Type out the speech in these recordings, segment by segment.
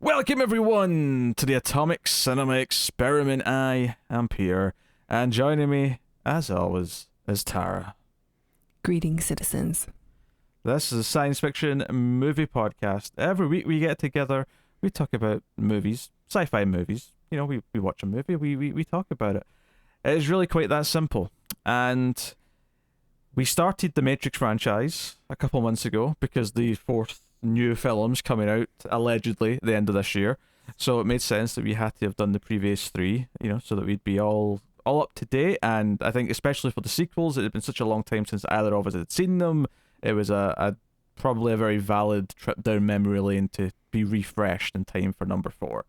Welcome everyone to the Atomic Cinema Experiment. I am Pierre, and joining me, as always, is Tara. Greetings, citizens. This is a science fiction movie podcast. Every week we get together, we talk about movies, sci-fi movies. You know, we watch a movie, we talk about it. It is really quite that simple. And we started the Matrix franchise a couple months ago because the fourth new film's coming out allegedly at the end of this year. So it made sense that we had to have done the previous three, you know, so that we'd be all up to date. And I think especially for the sequels, it had been such a long time since either of us had seen them. It was a probably a very valid trip down memory lane to be refreshed in time for number 4.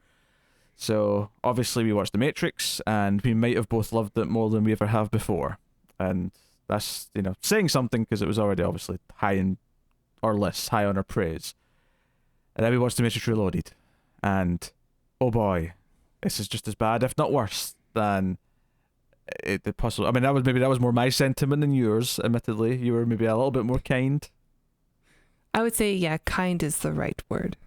So obviously we watched The Matrix, and we might have both loved it more than we ever have before. And that's, you know, saying something because it was already obviously high in our list, high on our praise. And then we watched The Matrix Reloaded, and oh boy, this is just as bad, if not worse, than it possibly. I mean, that was more my sentiment than yours. Admittedly, you were maybe a little bit more kind. I would say, yeah, kind is the right word.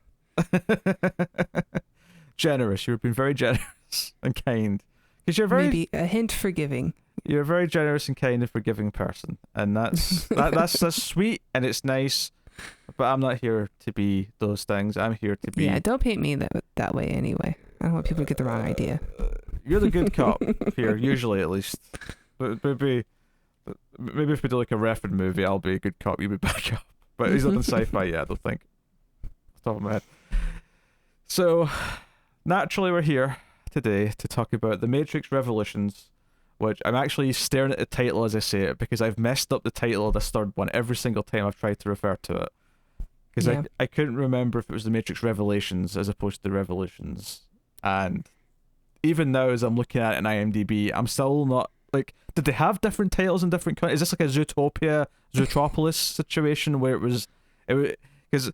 Generous. You've been very generous and kind. Because you're very maybe a hint forgiving. You're a very generous and kind and forgiving person, and that's sweet and it's nice. But I'm not here to be those things. I'm here to be. Yeah, don't paint me that way anyway. I don't want people to get the wrong idea. You're the good cop here, usually at least. But maybe if we do like a Refn movie, I'll be a good cop. You be bad cop. But he's not in sci-fi yet, I don't think. Off the top of my head. So naturally, we're here today to talk about The Matrix Revolutions, which I'm actually staring at the title as I say it because I've messed up the title of this third one every single time I've tried to refer to it. Because yeah. I couldn't remember if it was The Matrix Revelations as opposed to Revolutions. And even now as I'm looking at it in IMDb, I'm still not, like, did they have different titles in different countries? Is this like a Zootopia, Zootropolis situation where it was, because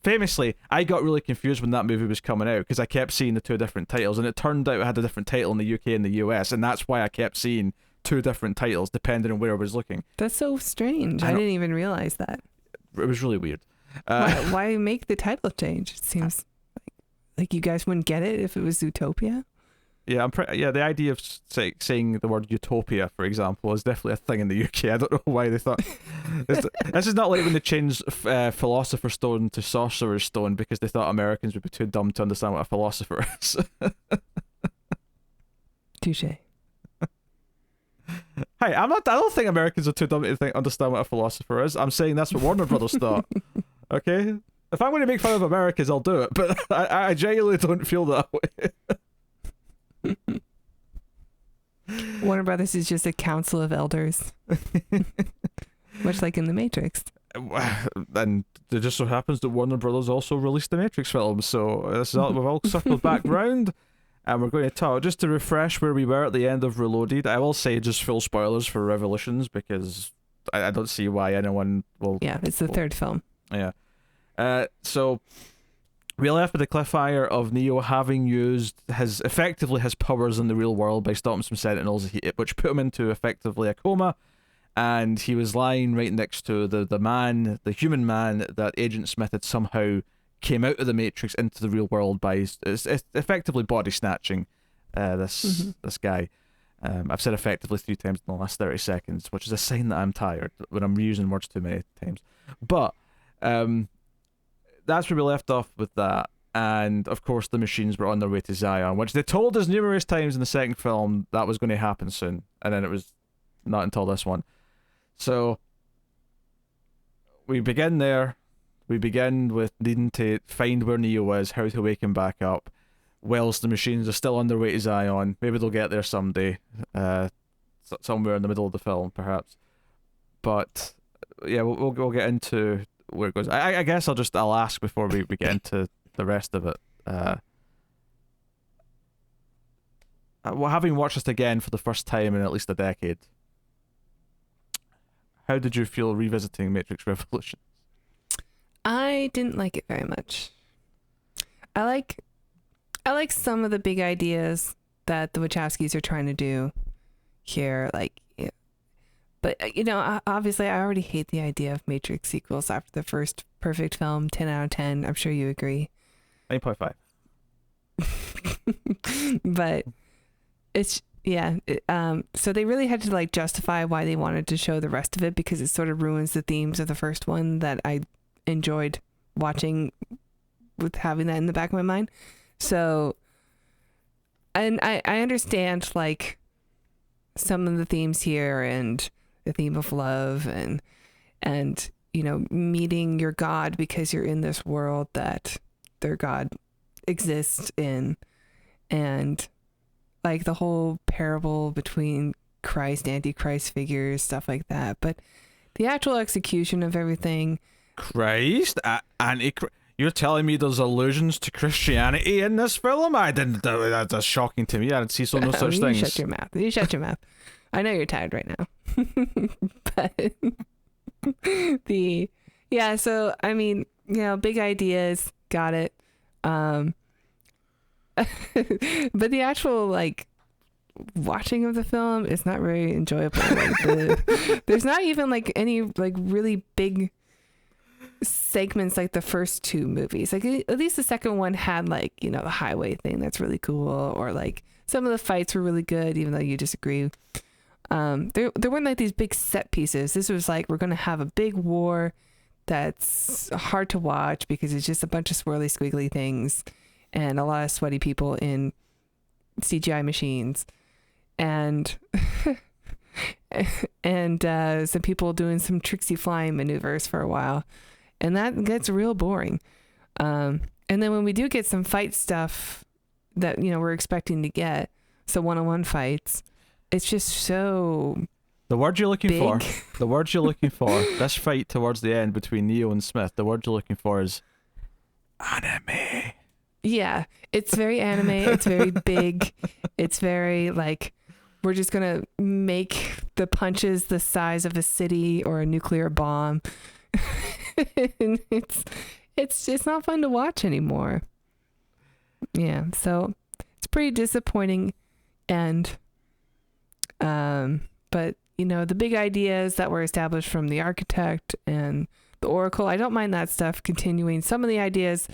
famously, I got really confused when that movie was coming out because I kept seeing the two different titles, and it turned out it had a different title in the UK and the US, and that's why I kept seeing two different titles depending on where I was looking. That's so strange. I didn't even realize that. It was really weird. Why make the title change? It seems like you guys wouldn't get it if it was Zootopia. Yeah, the idea of saying the word utopia, for example, is definitely a thing in the UK. I don't know why they thought this is not like when they changed Philosopher's Stone to Sorcerer's Stone because they thought Americans would be too dumb to understand what a philosopher is. Touche. Hey, I don't think Americans are too dumb to understand what a philosopher is. I'm saying that's what Warner Brothers thought. Okay, if I'm going to make fun of Americans, I'll do it, but I genuinely don't feel that way. Warner Brothers is just a council of elders, much like in The Matrix. And it just so happens that Warner Brothers also released the Matrix film, so we've all circled back round, and we're going to talk just to refresh where we were at the end of Reloaded. I will say just full spoilers for Revolutions because I don't see why anyone will. Yeah, it's the third film. Yeah. So we left with the cliffhanger of Neo having used his powers in the real world by stopping some Sentinels, which put him into effectively a coma, and he was lying right next to the human man that Agent Smith had somehow came out of the Matrix into the real world by effectively body snatching this guy. I've said effectively 3 times in the last 30 seconds, which is a sign that I'm tired when I'm reusing words too many times. But that's where we left off with that, and of course the machines were on their way to Zion, which they told us numerous times in the second film that was going to happen soon, and then it was not until this one. So we begin there. We begin with needing to find where Neo is, how to wake him back up, whilst the machines are still on their way to Zion. Maybe they'll get there someday, somewhere in the middle of the film, perhaps. But yeah, we'll get into where it goes. I guess I'll ask before we get into the rest of it. Well, having watched this again for the first time in at least a decade, how did you feel revisiting Matrix Revolutions? I didn't like it very much. I like some of the big ideas that the Wachowskis are trying to do here, like. But, you know, obviously I already hate the idea of Matrix sequels after the first perfect film, 10 out of 10. I'm sure you agree. 9.5. But it's so they really had to like justify why they wanted to show the rest of it, because it sort of ruins the themes of the first one that I enjoyed watching with having that in the back of my mind. So, and I understand like some of the themes here, and the theme of love, and you know, meeting your God because you're in this world that their God exists in, and like the whole parable between Christ, Antichrist figures, stuff like that. But the actual execution of everything. Christ? You're telling me there's allusions to Christianity in this film? I didn't. That's shocking to me. I didn't see no such things. Shut your mouth. You shut your mouth. I know you're tired right now. But so I mean, you know, big ideas, got it. But the actual like watching of the film is not very enjoyable. Like there's not even like any like really big segments like the first two movies. Like at least the second one had like, you know, the highway thing that's really cool, or like some of the fights were really good, even though you disagree. There weren't like these big set pieces. This was like, we're gonna have a big war that's hard to watch because it's just a bunch of swirly squiggly things and a lot of sweaty people in CGI machines, and some people doing some tricksy flying maneuvers for a while, and that gets real boring. And then when we do get some fight stuff that, you know, we're expecting to get, so one-on-one fights, it's just so the word you're looking big. for. The word you're looking for. This fight towards the end between Neo and Smith. The word you're looking for is anime. Yeah, it's very anime. It's very big. It's very like, we're just gonna make the punches the size of a city or a nuclear bomb. And it's not fun to watch anymore. Yeah, so it's pretty disappointing. And but you know, the big ideas that were established from the architect and the Oracle, I don't mind that stuff continuing. Some of the ideas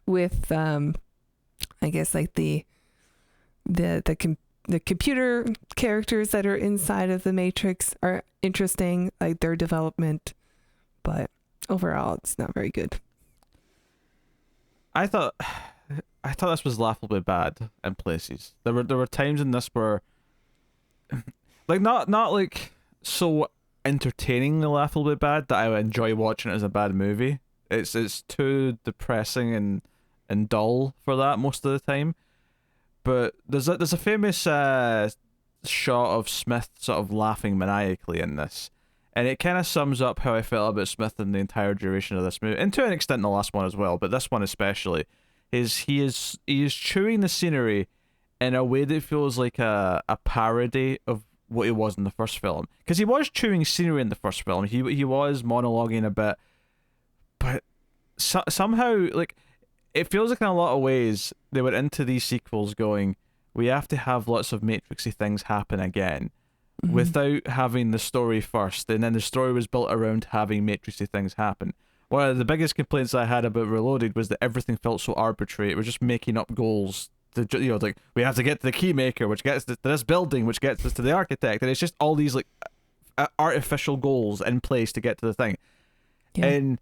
with I guess like the computer characters that are inside of the Matrix are interesting, like their development, but overall it's not very good. I thought this was laughably bad in places. There were times in this where like not like so entertainingly laughably bad that I would enjoy watching it as a bad movie. It's too depressing and dull for that most of the time. But there's a famous shot of Smith sort of laughing maniacally in this, and it kind of sums up how I felt about Smith in the entire duration of this movie, and to an extent the last one as well, but this one especially. He is chewing the scenery in a way that feels like a parody of what he was in the first film, because he was chewing scenery in the first film. He was monologuing a bit, but somehow like it feels like in a lot of ways they went into these sequels going, we have to have lots of Matrixy things happen again, without having the story first, and then the story was built around having Matrixy things happen. One of the biggest complaints I had about Reloaded was that everything felt so arbitrary. It was just making up goals to, you know, like we have to get to the keymaker, which gets to this building, which gets us to the architect, and it's just all these like artificial goals in place to get to the thing. Yeah. And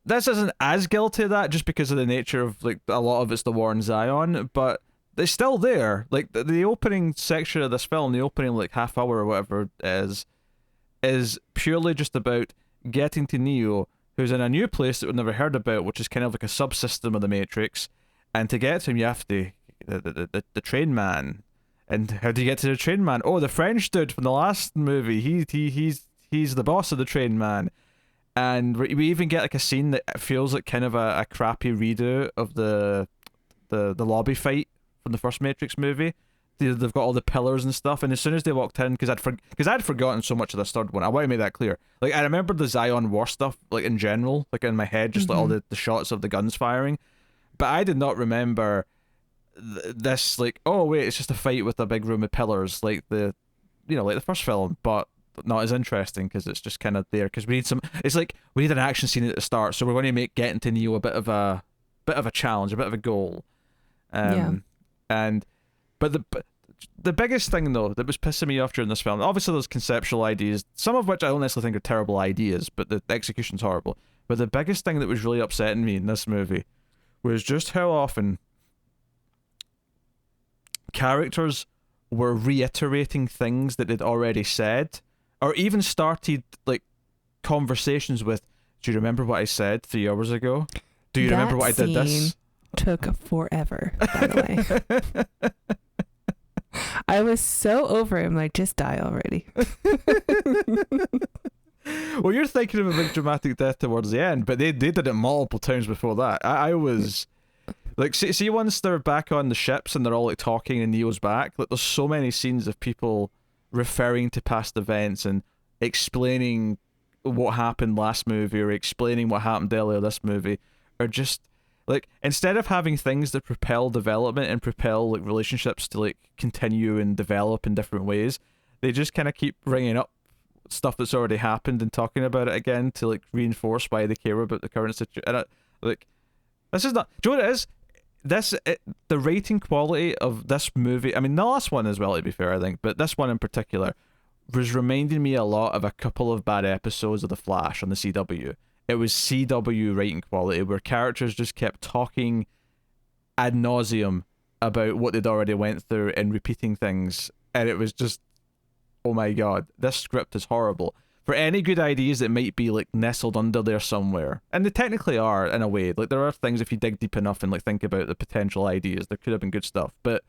this isn't as guilty of that just because of the nature of like a lot of it's the war in Zion, but it's still there. Like the opening section of this film, the opening like half hour or whatever is purely just about getting to Neo, who's in a new place that we've never heard about, which is kind of like a subsystem of the Matrix. And to get to him, you have to the train man. And how do you get to the train man? Oh, the French dude from the last movie. He's the boss of the train man. And we even get like a scene that feels like kind of a crappy redo of the lobby fight from the first Matrix movie. They've got all the pillars and stuff, and as soon as they walked in, because I'd forgotten so much of this third one, I want to make that clear. Like I remember the Zion War stuff, like in general, like in my head, just like all the shots of the guns firing, but I did not remember this. Like, oh wait, it's just a fight with a big room of pillars, like the first film, but not as interesting because it's just kind of there. Because we need it's like we need an action scene at the start, so we're going to make getting to Neo a bit of a challenge, a bit of a goal. And but the biggest thing though that was pissing me off during this film, obviously there's conceptual ideas, some of which I don't necessarily think are terrible ideas, but the execution's horrible. But the biggest thing that was really upsetting me in this movie was just how often characters were reiterating things that they'd already said, or even started like conversations with, do you remember what I said 3 hours ago? Do you remember what I did this? Took forever, by the way. I was so over him, like, just die already. Well, you're thinking of a big dramatic death towards the end, but they did it multiple times before that. I was like, see once they're back on the ships and they're all like talking and Neo's back, like there's so many scenes of people referring to past events and explaining what happened last movie or explaining what happened earlier this movie, or just like, instead of having things that propel development and propel like relationships to like continue and develop in different ways, they just kind of keep bringing up stuff that's already happened and talking about it again to like reinforce why they care about the current situation. And like, this is not, do you know what it is? The rating quality of this movie, I mean the last one as well to be fair I think, but this one in particular was reminding me a lot of a couple of bad episodes of The Flash on the CW. It was CW rating quality where characters just kept talking ad nauseum about what they'd already went through and repeating things, and it was just, oh my god, this script is horrible. For any good ideas that might be like nestled under there somewhere, and they technically are in a way, like there are things if you dig deep enough and like think about the potential ideas, there could have been good stuff, but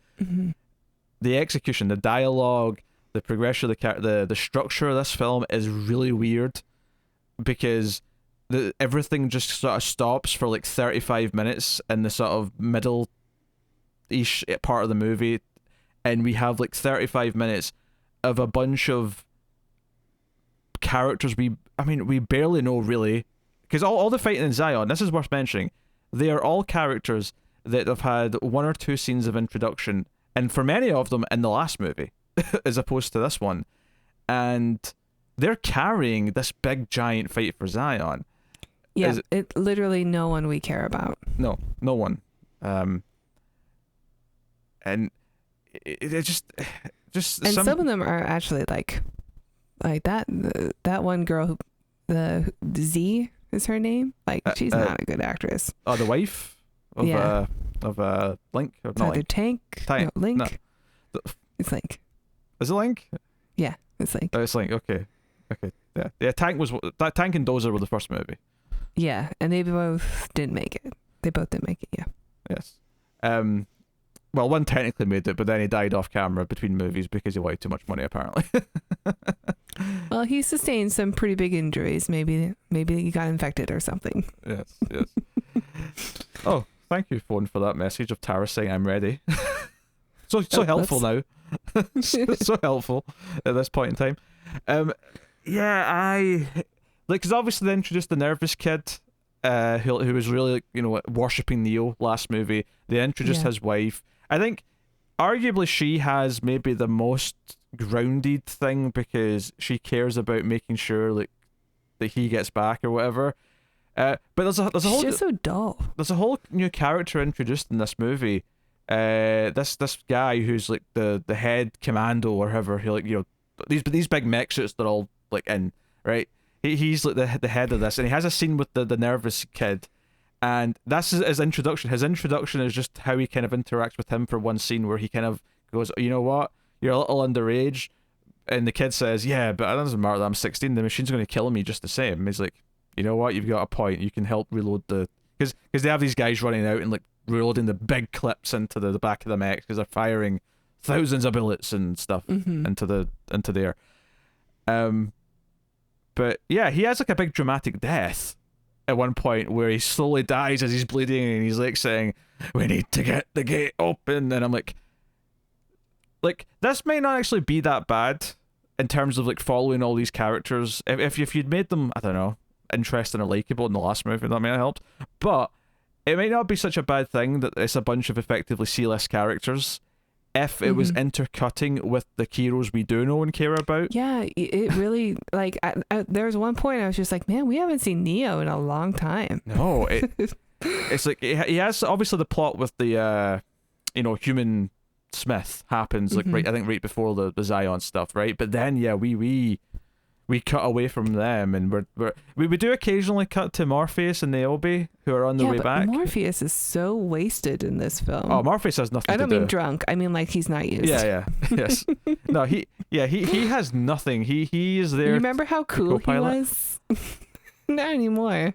the execution, the dialogue, the progression of the structure of this film is really weird, because everything just sort of stops for like 35 minutes in the sort of middle-ish part of the movie, and we have like 35 minutes of a bunch of characters we barely know really, because all the fighting in Zion, this is worth mentioning, they are all characters that have had one or two scenes of introduction, and for many of them in the last movie as opposed to this one, and they're carrying this big giant fight for Zion. Yeah, it literally no one we care about. No one. And it just and some of them are actually like that one girl who the Z is her name. Like she's not a good actress. Oh, the wife of Link. Or not Link. Tank. No, Link. No. It's Link. Is it Link? Yeah, it's Link. Oh, it's Link. Okay. Yeah. Tank and Dozer were the first movie. Yeah, and they both didn't make it. They both didn't make it. Yeah. Yes. Well, one technically made it, but then he died off camera between movies because he wanted too much money, apparently. Well, he sustained some pretty big injuries. Maybe he got infected or something. Yes. Oh, thank you, phone, for that message of Tara saying I'm ready. so helpful now. so helpful at this point in time. Because obviously they introduced the nervous kid, who was really, worshipping Neo last movie. They introduced his wife. I think, arguably, she has maybe the most grounded thing because she cares about making sure that he gets back or whatever. But there's a whole. She's just so dull. There's a whole new character introduced in this movie. This guy who's like the head commando or whoever. He these big mech suits they're all like in, right. He's like the head of this, and he has a scene with the nervous kid, and that's his introduction. His introduction is just how he kind of interacts with him for one scene where he kind of goes, you know what, you're a little underage, and the kid says, yeah, but it doesn't matter that I'm 16, the machine's going to kill me just the same. And he's like, you know what, you've got a point, you can help reload because they have these guys running out and like reloading the big clips into the back of the mech because they're firing thousands of bullets and stuff into there. But yeah, he has like a big dramatic death at one point where he slowly dies as he's bleeding, and he's like saying, we need to get the gate open. And I'm like this may not actually be that bad in terms of like following all these characters. If you'd made them, I don't know, interesting or likable in the last movie, that may have helped. But it might not be such a bad thing that it's a bunch of effectively C-list characters if it was intercutting with the heroes we do know and care about. Yeah, it really, like, there was one point I was just like, man, we haven't seen Neo in a long time. No, it's like, he has obviously the plot with the human Smith happens, like right, I think right before the Zion stuff, right? But then we cut away from them, and we do occasionally cut to Morpheus and Niobe, who are on their way but back. Morpheus is so wasted in this film. Oh, Morpheus has nothing. I don't to mean do. drunk. I mean like he's not used. Yeah, yes. No, he has nothing. He is there. You remember how cool he co-pilot. was? Not anymore.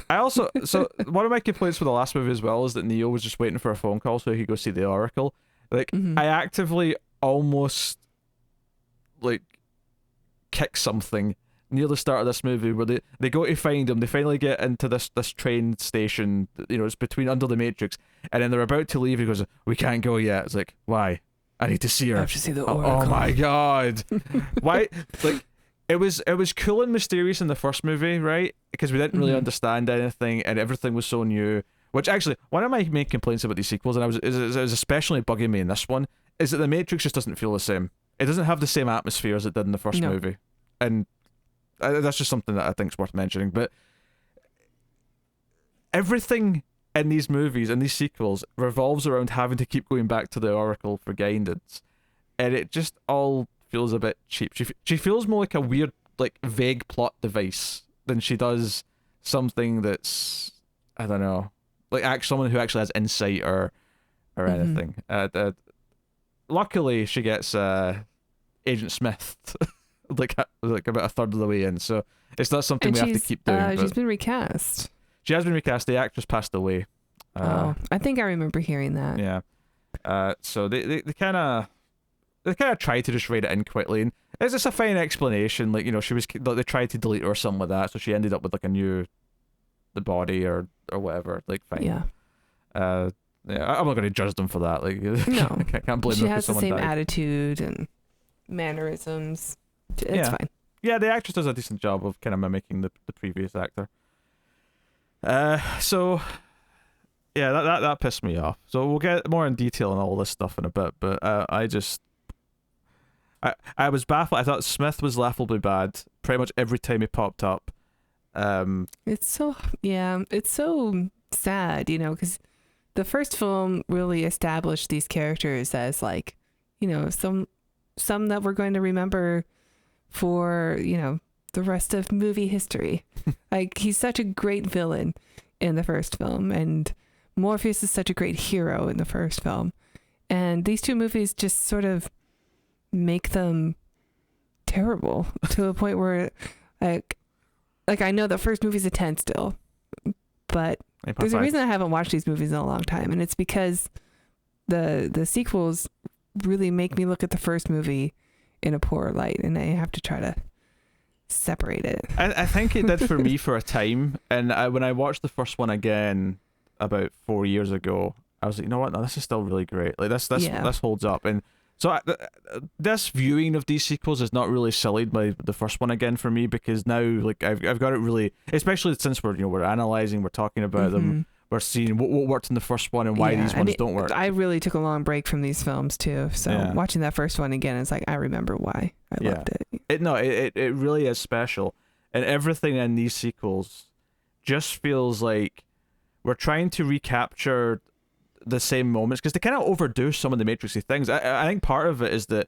I also, so one of my complaints for the last movie as well is that Neo was just waiting for a phone call so he could go see the Oracle. Like, I actively almost like kick something near the start of this movie where they go to find him. They finally get into this train station, it's between under the Matrix, and then they're about to leave. He goes, "We can't go yet." It's like, why? I need to see her. I have to see the Oracle. Oh my god. Why? Like, it was cool and mysterious in the first movie, right? Because we didn't really understand anything and everything was so new. Which actually, one of my main complaints about these sequels, and it was especially bugging me in this one, is that the Matrix just doesn't feel the same. It doesn't have the same atmosphere as it did in the first movie. And that's just something that I think is worth mentioning. But everything in these movies and these sequels revolves around having to keep going back to the Oracle for guidance. And it just all feels a bit cheap. She feels more like a weird, like, vague plot device than she does something that's, I don't know, like someone who actually has insight or anything. Luckily, she gets Agent Smith like about a third of the way in, so it's not something we have to keep doing. She's been recast. She has been recast. The actress passed away. I think I remember hearing that. Yeah. So they kind of tried to just write it in quickly, and it's just a fine explanation. Like, she was, like, they tried to delete her or something like that, so she ended up with like the body or whatever. Like, fine. Yeah. Yeah, I'm not going to judge them for that. Like, no, I can't blame them. She has the same died. attitude and mannerisms. It's fine. Yeah, the actress does a decent job of kind of mimicking the previous actor. So yeah, that pissed me off. So we'll get more in detail on all this stuff in a bit, but I was baffled. I thought Smith was laughably bad pretty much every time he popped up. It's so sad, because the first film really established these characters as, like, some that we're going to remember for, the rest of movie history. Like, he's such a great villain in the first film, and Morpheus is such a great hero in the first film. And these two movies just sort of make them terrible to a point where, like I know the first movie's a 10 still, but there's a reason I haven't watched these movies in a long time, and it's because the sequels really make me look at the first movie in a poor light, and I have to try to separate it. I think it did for me for a time, and when I watched the first one again about 4 years ago, I was like, you know what? No, this is still really great. Like, this holds up, and so this viewing of these sequels is not really sullied by the first one again for me, because now, like, I've got it really, especially since we're analyzing, we're talking about them, we're seeing what worked in the first one and why these ones don't work. I really took a long break from these films too, so watching that first one again, it's like I remember why I loved it. It really is special, and everything in these sequels just feels like we're trying to recapture the same moments, because they kind of overdo some of the Matrixy things. I think part of it is that,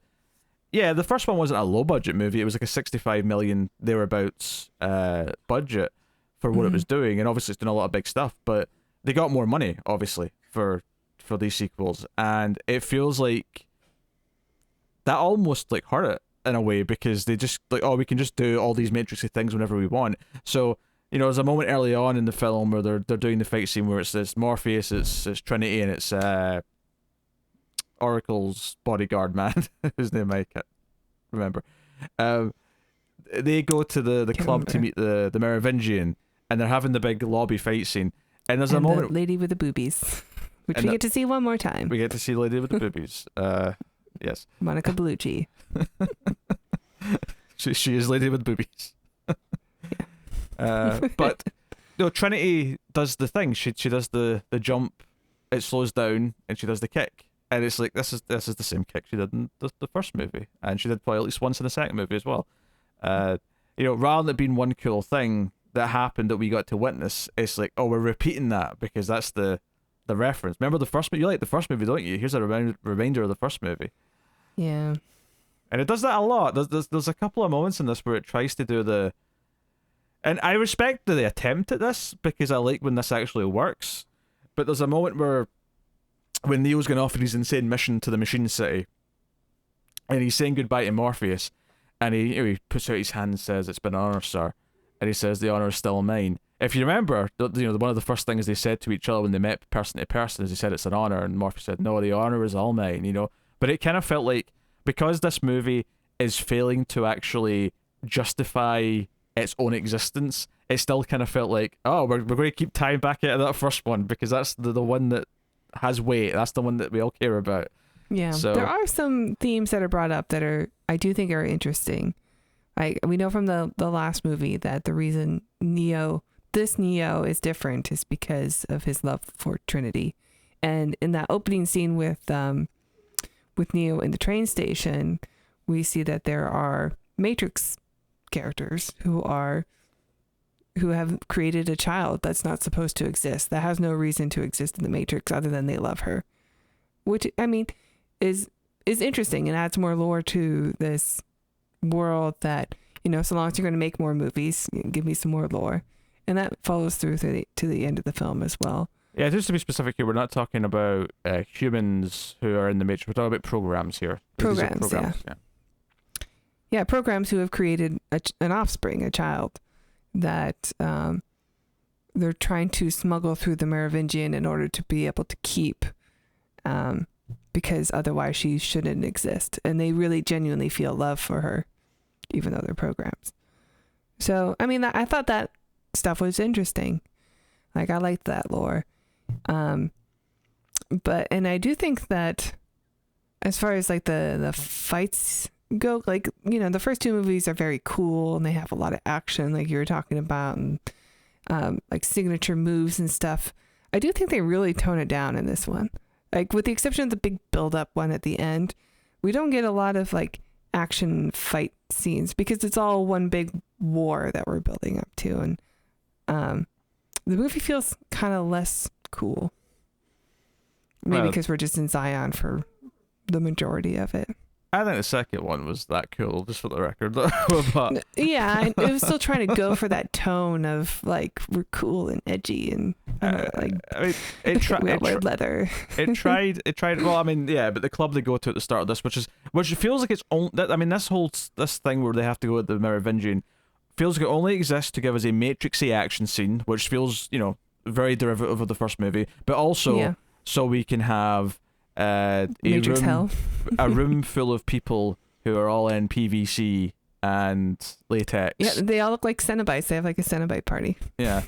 the first one wasn't a low budget movie. It was like a 65 million thereabouts budget for what it was doing, and obviously it's doing a lot of big stuff, but they got more money obviously for these sequels, and it feels like that almost like hurt it in a way, because they just like, we can just do all these Matrixy things whenever we want. So there's a moment early on in the film where they're doing the fight scene where it's Morpheus, it's Trinity, and it's Oracle's bodyguard man, whose name I can't remember. They go to the club to meet the Merovingian, and they're having the big lobby fight scene. And there's a moment, the lady with the boobies, which we get to see one more time. We get to see the lady with the boobies. Yes, Monica Bellucci. she is lady with boobies. But Trinity does the thing. She does the jump. It slows down, and she does the kick. And it's like, this is the same kick she did in the first movie, and she did probably at least once in the second movie as well. Rather than it being one cool thing that happened that we got to witness, it's like, we're repeating that because that's the the reference. Remember the first movie? You like the first movie, don't you? Here's a reminder of the first movie. Yeah. And it does that a lot. There's a couple of moments in this where it tries to do the... And I respect the attempt at this, because I like when this actually works. But there's a moment where when Neo's going off on his insane mission to the Machine City, and he's saying goodbye to Morpheus, and he puts out his hand and says, "It's been an honor, sir." And he says, "The honor is still mine." If you remember, one of the first things they said to each other when they met person to person is they said, "It's an honor," and Morpheus said, "No, the honor is all mine," But it kind of felt like, because this movie is failing to actually justify its own existence, it still kind of felt like, oh, we're going to keep tying back into that first one, because that's the one that has weight. That's the one that we all care about. Yeah. So, there are some themes that are brought up that I do think are interesting. We know from the last movie that the reason Neo is different is because of his love for Trinity. And in that opening scene with Neo in the train station, we see that there are Matrix characters who have created a child that's not supposed to exist, that has no reason to exist in the Matrix other than they love her, which, I mean, is interesting and adds more lore to this world that, so long as you're going to make more movies, give me some more lore. And that follows through to the end of the film as well. Yeah, just to be specific here, we're not talking about humans who are in the Matrix. We're talking about programs here. Programs. Yeah, programs who have created an offspring, a child, that they're trying to smuggle through the Merovingian in order to be able to keep, because otherwise she shouldn't exist. And they really genuinely feel love for her, even though they're programs. So, I mean, I thought that stuff was interesting. Like, I liked that lore. And I do think that as far as like the fights go, like, the first two movies are very cool and they have a lot of action, like you were talking about, and like signature moves and stuff. I do think they really tone it down in this one. Like, with the exception of the big build-up one at the end, we don't get a lot of like action fight scenes because it's all one big war that we're building up to, and the movie feels kind of less cool. Maybe because we're just in Zion for the majority of it. I think the second one was that cool, just for the record. But yeah, it was still trying to go for that tone of like, we're cool and edgy and like, I mean, we all wear leather. It tried. Well, I mean, yeah, but the club they go to at the start of this, which feels like it's only. I mean, this thing where they have to go at the Merovingian feels like it only exists to give us a Matrixy action scene, which feels, very derivative of the first movie, but also so we can have Matrix hell. a room full of people who are all in PVC and latex. Yeah, they all look like Cenobites. They have like a Cenobite party. Yeah.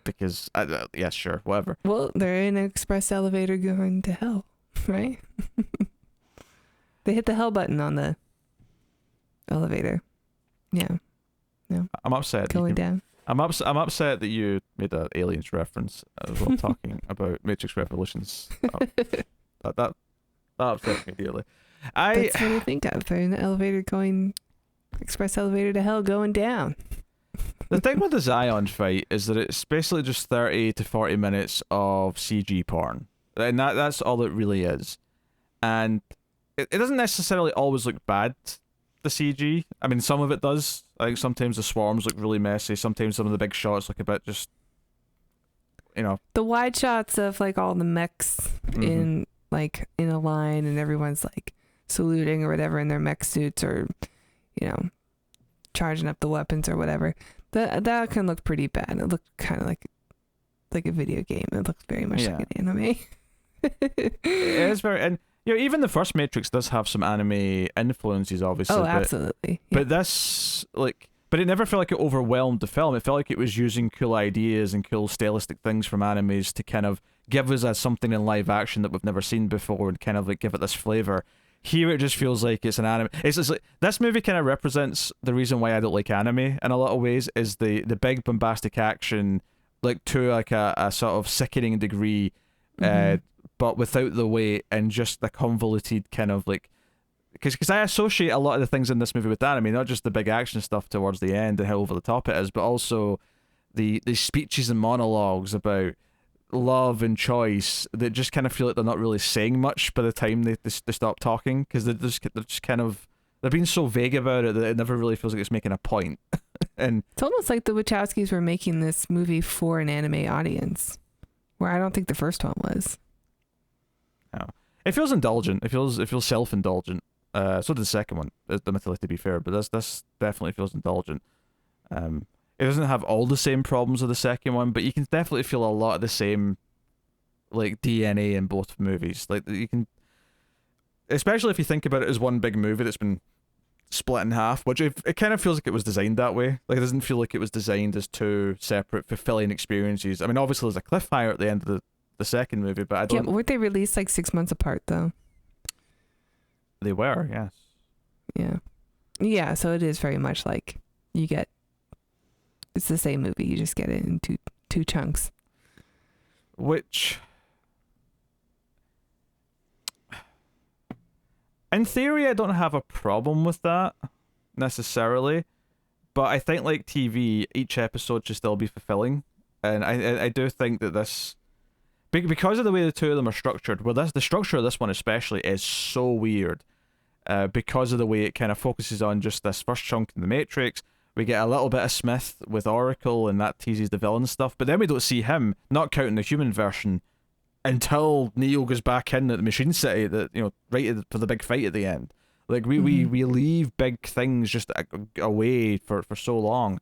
Because yeah, sure, whatever. Well, they're in an express elevator going to hell, right? They hit the hell button on the elevator. Yeah. No. I'm upset. Going down. I'm upset that you made an Aliens reference while talking about Matrix Revolutions. That upset me dearly. That's what I think of. They're in the elevator going, express elevator to hell going down. The thing with the Zion fight is that it's basically just 30 to 40 minutes of CG porn. And that's all it really is. And it doesn't necessarily always look bad, the CG. I mean, some of it does. I think sometimes the swarms look really messy. Sometimes some of the big shots look a bit just, The wide shots of like all the mechs in a line and everyone's like saluting or whatever in their mech suits or, charging up the weapons or whatever. That can look pretty bad. It looked kind of like a video game. It looks very much like an anime. It is very, and even the first Matrix does have some anime influences, obviously. Oh, absolutely. But this, but it never felt like it overwhelmed the film. It felt like it was using cool ideas and cool stylistic things from animes to kind of give us something in live action that we've never seen before and kind of like give it this flavor. Here it just feels like it's an anime. It's just like, this movie kind of represents the reason why I don't like anime in a lot of ways, is the big bombastic action, like to like a sort of sickening degree, but without the weight and just the convoluted kind of like, because I associate a lot of the things in this movie with anime, not just the big action stuff towards the end and how over the top it is, but also the speeches and monologues about love and choice that just kind of feel like they're not really saying much by the time they stop talking, because they're just kind of, they're being so vague about it that it never really feels like it's making a point. And it's almost like the Wachowskis were making this movie for an anime audience, where I don't think the first one was. no. It feels indulgent. It feels self-indulgent. So did the second one, admittedly, to be fair, but this definitely feels indulgent. It doesn't have all the same problems of the second one, but you can definitely feel a lot of the same, like, DNA in both movies. Like, you can, especially if you think about it as one big movie that's been split in half, which it kind of feels like it was designed that way. Like, it doesn't feel like it was designed as two separate, fulfilling experiences. I mean, obviously there's a cliffhanger at the end of the second movie, but I don't... Yeah, but weren't they released like 6 months apart, though? They were, yes. Yeah. Yeah, so it is very much like you get... It's the same movie, you just get it in two chunks. Which... In theory, I don't have a problem with that, necessarily. But I think, like TV, each episode should still be fulfilling. And I do think that this... Because of the way the two of them are structured, well, the structure of this one especially is so weird. Because of the way it kind of focuses on just this first chunk in the Matrix, we get a little bit of Smith with Oracle, and that teases the villain stuff. But then we don't see him, not counting the human version, until Neo goes back in at the Machine City, for the big fight at the end. Like, we leave big things just away for so long.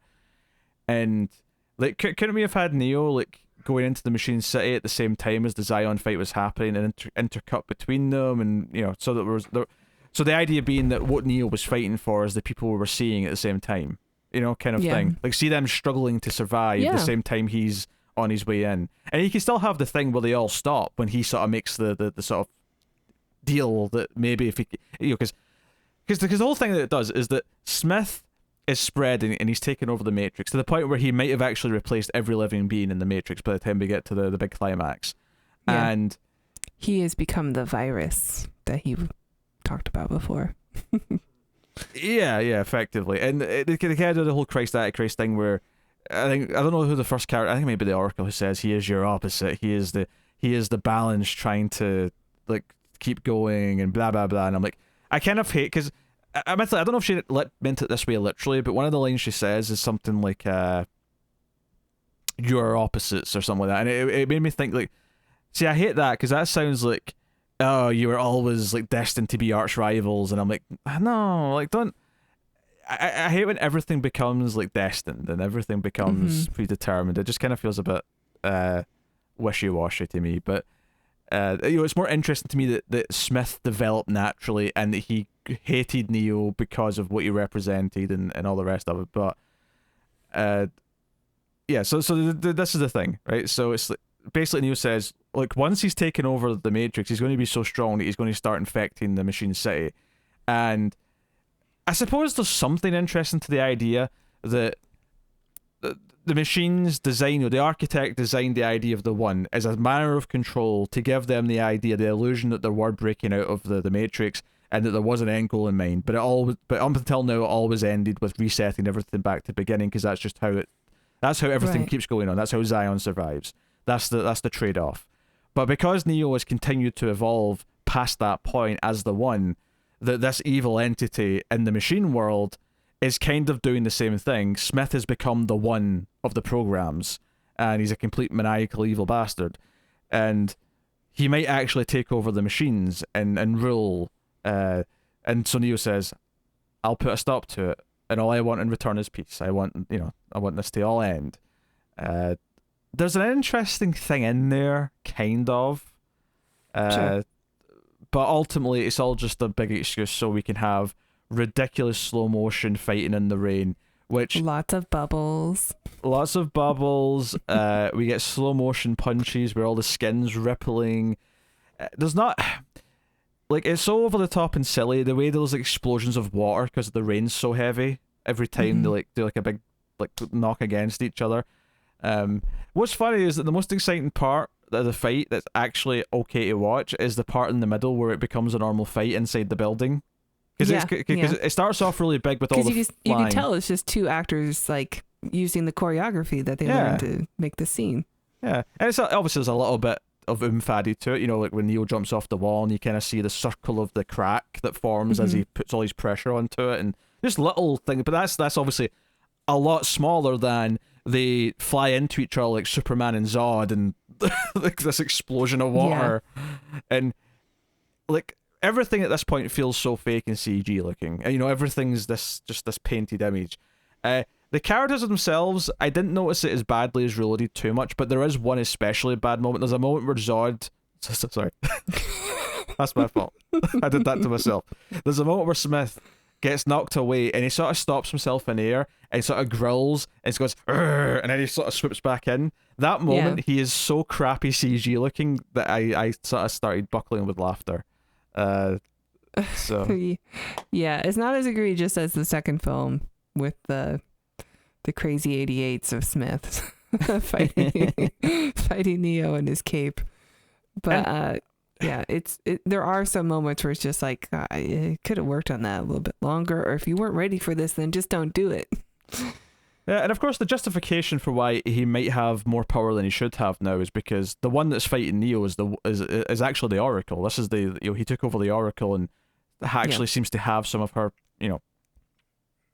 And, like, couldn't we have had Neo, like, going into the Machine City at the same time as the Zion fight was happening, and intercut between them, and, so that so the idea being that what Neo was fighting for is the people we were seeing at the same time, kind of thing. Like, see them struggling to survive the same time he's on his way in. And you can still have the thing where they all stop when he sort of makes the sort of deal that maybe if he, because the whole thing that it does is that Smith is spreading and he's taken over the Matrix to the point where he might have actually replaced every living being in the Matrix by the time we get to the big climax. Yeah. And he has become the virus that he talked about before. yeah, effectively. And they kind of do the whole Christ Antichrist thing where I don't know who the first character, I think maybe the Oracle, who says he is your opposite. He is the balance trying to, like, keep going and blah blah blah. And I'm like, I kind of hate, because I don't know if she meant it this way literally, but one of the lines she says is something like you are opposites or something like that, and it made me think, like, see, I hate that, because that sounds like, oh, you were always, like, destined to be arch rivals, and I'm like, no, like, don't. I hate when everything becomes, like, destined and everything becomes predetermined. It just kind of feels a bit wishy-washy to me. But it's more interesting to me that Smith developed naturally and that he hated Neo because of what he represented and all the rest of it. But yeah, so this is the thing, right? So it's like, basically Neo says, look, once he's taken over the Matrix, he's going to be so strong that he's going to start infecting the Machine City. And I suppose there's something interesting to the idea that the machine's design, or the architect designed the idea of the One as a manner of control to give them the idea, the illusion that they were breaking out of the Matrix and that there was an end goal in mind. But up until now, it always ended with resetting everything back to the beginning, because that's just that's how everything keeps going on. That's how Zion survives. That's the trade-off. But because Neo has continued to evolve past that point as the One, that this evil entity in the machine world is kind of doing the same thing. Smith has become the One of the programs, and he's a complete maniacal evil bastard, and he might actually take over the machines and rule. And so Neo says, I'll put a stop to it, and all I want in return is peace. I want this to all end. There's an interesting thing in there, kind of. Sure. But ultimately, it's all just a big excuse so we can have ridiculous slow motion fighting in the rain, which lots of bubbles. We get slow motion punches where all the skin's rippling. There's not, like, it's so over the top and silly the way there's explosions of water because the rain's so heavy every time they do like a big knock against each other. What's funny is that the most exciting part of the fight that's actually okay to watch is the part in the middle where it becomes a normal fight inside the building. Because it starts off really big with all the you can tell it's just two actors, like, using the choreography that they learned to make the scene. Yeah, and it's obviously there's a little bit of oomph added to it. Like when Neo jumps off the wall and you kind of see the circle of the crack that forms as he puts all his pressure onto it, and just little thing. But that's obviously a lot smaller than they fly into each other like Superman and Zod, and like this explosion of water, and like everything at this point feels so fake and CG looking. And, everything's this painted image. The characters themselves, I didn't notice it as badly as Reloaded too much, but there is one especially bad moment. There's a moment where Zod... Sorry. That's my fault. I did that to myself. There's a moment where Smith gets knocked away and he sort of stops himself in air and sort of grills and he goes, "Urgh," and then he sort of swoops back in. That moment, he is so crappy CG looking that I sort of started buckling with laughter. So yeah, it's not as egregious as the second film with the crazy 88s of Smith fighting Neo in his cape. But there are some moments where it's just like, it could have worked on that a little bit longer, or if you weren't ready for this, then just don't do it. Yeah, and of course the justification for why he might have more power than he should have now is because the one that's fighting Neo is actually the Oracle. This is he took over the Oracle and actually seems to have some of her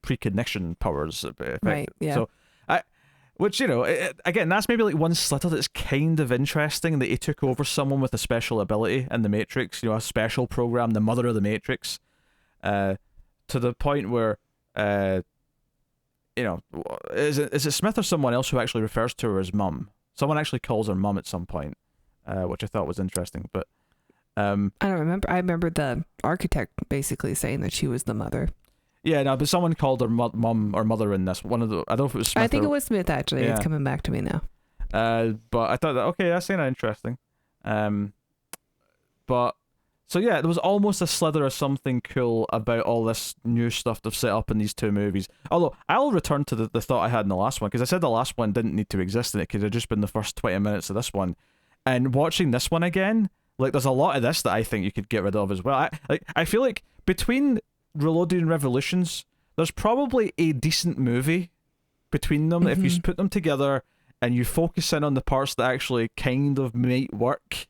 precognition powers. Right. Yeah. So which again, that's maybe like one slither that's kind of interesting, that he took over someone with a special ability in the Matrix, a special program, the mother of the Matrix, to the point where is it Smith or someone else who actually refers to her as mum? Someone actually calls her mum at some point, which I thought was interesting. But I don't remember. I remember the architect basically saying that she was the mother. Yeah, no, but someone called her mum or mother in this. I don't know if it was Smith. I think it was Smith, actually. Yeah. It's coming back to me now. But I thought that, okay, that's kind of interesting. But, so yeah, there was almost a slither of something cool about all this new stuff they've set up in these two movies. Although, I'll return to the thought I had in the last one, because I said the last one didn't need to exist in it, because it had just been the first 20 minutes of this one. And watching this one again, like, there's a lot of this that I think you could get rid of as well. I feel like between Reloaded and Revolutions, there's probably a decent movie between them if you put them together and you focus in on the parts that actually kind of might work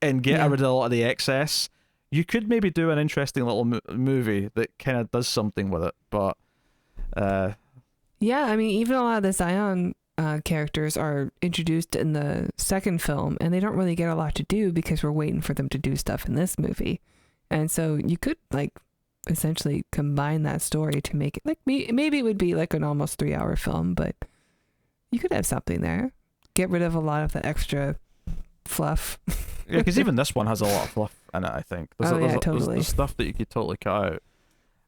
and get rid of a lot of the excess. You could maybe do an interesting little movie that kind of does something with it. But yeah, I mean, even a lot of the Zion characters are introduced in the second film, and they don't really get a lot to do because we're waiting for them to do stuff in this movie. And so you could essentially combine that story to make it maybe it would be like an almost 3-hour film, but you could have something there. Get rid of a lot of the extra fluff. Yeah, because even this one has a lot of fluff in it, I think. Totally. There's stuff that you could totally cut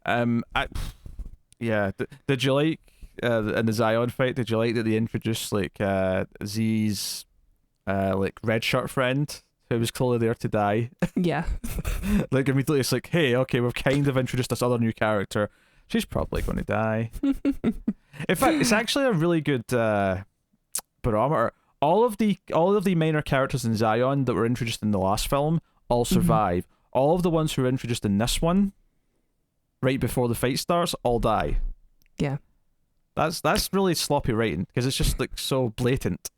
out. Did you like in the Zion fight, did you like that they introduced Z's red shirt friend who was clearly there to die? Yeah. Immediately it's like, hey, okay, we've kind of introduced this other new character. She's probably going to die. In fact, it's actually a really good barometer. All of the minor characters in Zion that were introduced in the last film all survive. All of the ones who were introduced in this one, right before the fight starts, all die. Yeah. That's really sloppy writing, because it's just so blatant.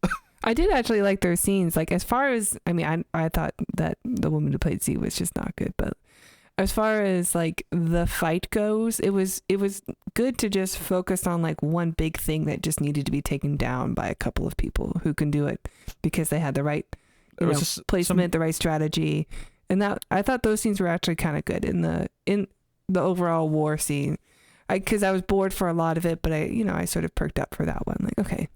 I did actually like their scenes. As far as, I thought that the woman who played Z was just not good, but as far as the fight goes, it was good to just focus on one big thing that just needed to be taken down by a couple of people who can do it because they had the right placement, the right strategy, and that I thought those scenes were actually kind of good in the overall war scene. Because I was bored for a lot of it, but I sort of perked up for that one. Okay.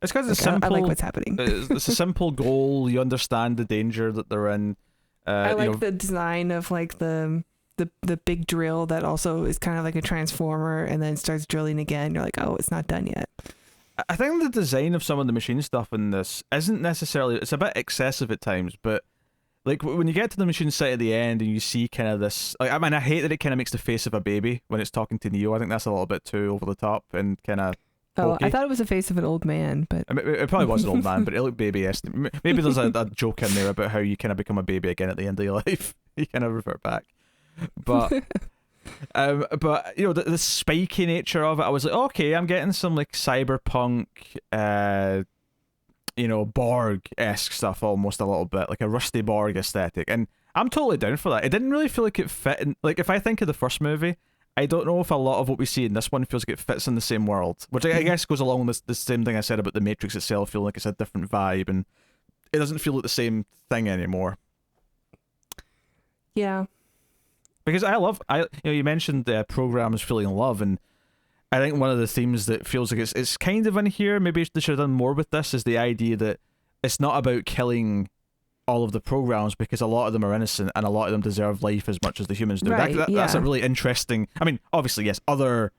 It's because it's simple. I like what's happening. It's a simple goal. You understand the danger that they're in. I like the design of the big drill that also is kind of like a transformer and then starts drilling again. You're like, oh, it's not done yet. I think the design of some of the machine stuff in this isn't necessarily. It's a bit excessive at times, but when you get to the machine site at the end and you see kind of this. I hate that it kind of makes the face of a baby when it's talking to Neo. I think that's a little bit too over the top and kind of. Oh, I thought it was the face of an old man, but it probably was an old man, but it looked baby-esque. Maybe there's a joke in there about how you kind of become a baby again at the end of your life. You kind of revert back, but the spiky nature of it, I was like, okay, I'm getting some cyberpunk, Borg-esque stuff almost a little bit, like a Rusty Borg aesthetic. And I'm totally down for that. It didn't really feel like it fit in, like, if I think of the first movie, I don't know if a lot of what we see in this one feels like it fits in the same world, which I guess goes along with the same thing I said about the Matrix itself, feeling like it's a different vibe, and it doesn't feel like the same thing anymore. Yeah. Because you mentioned the programs feeling love, and I think one of the themes that feels like it's kind of in here, maybe they should have done more with this, is the idea that it's not about killing all of the programs, because a lot of them are innocent and a lot of them deserve life as much as the humans do. Right, That's a really interesting. I mean, obviously, yes, other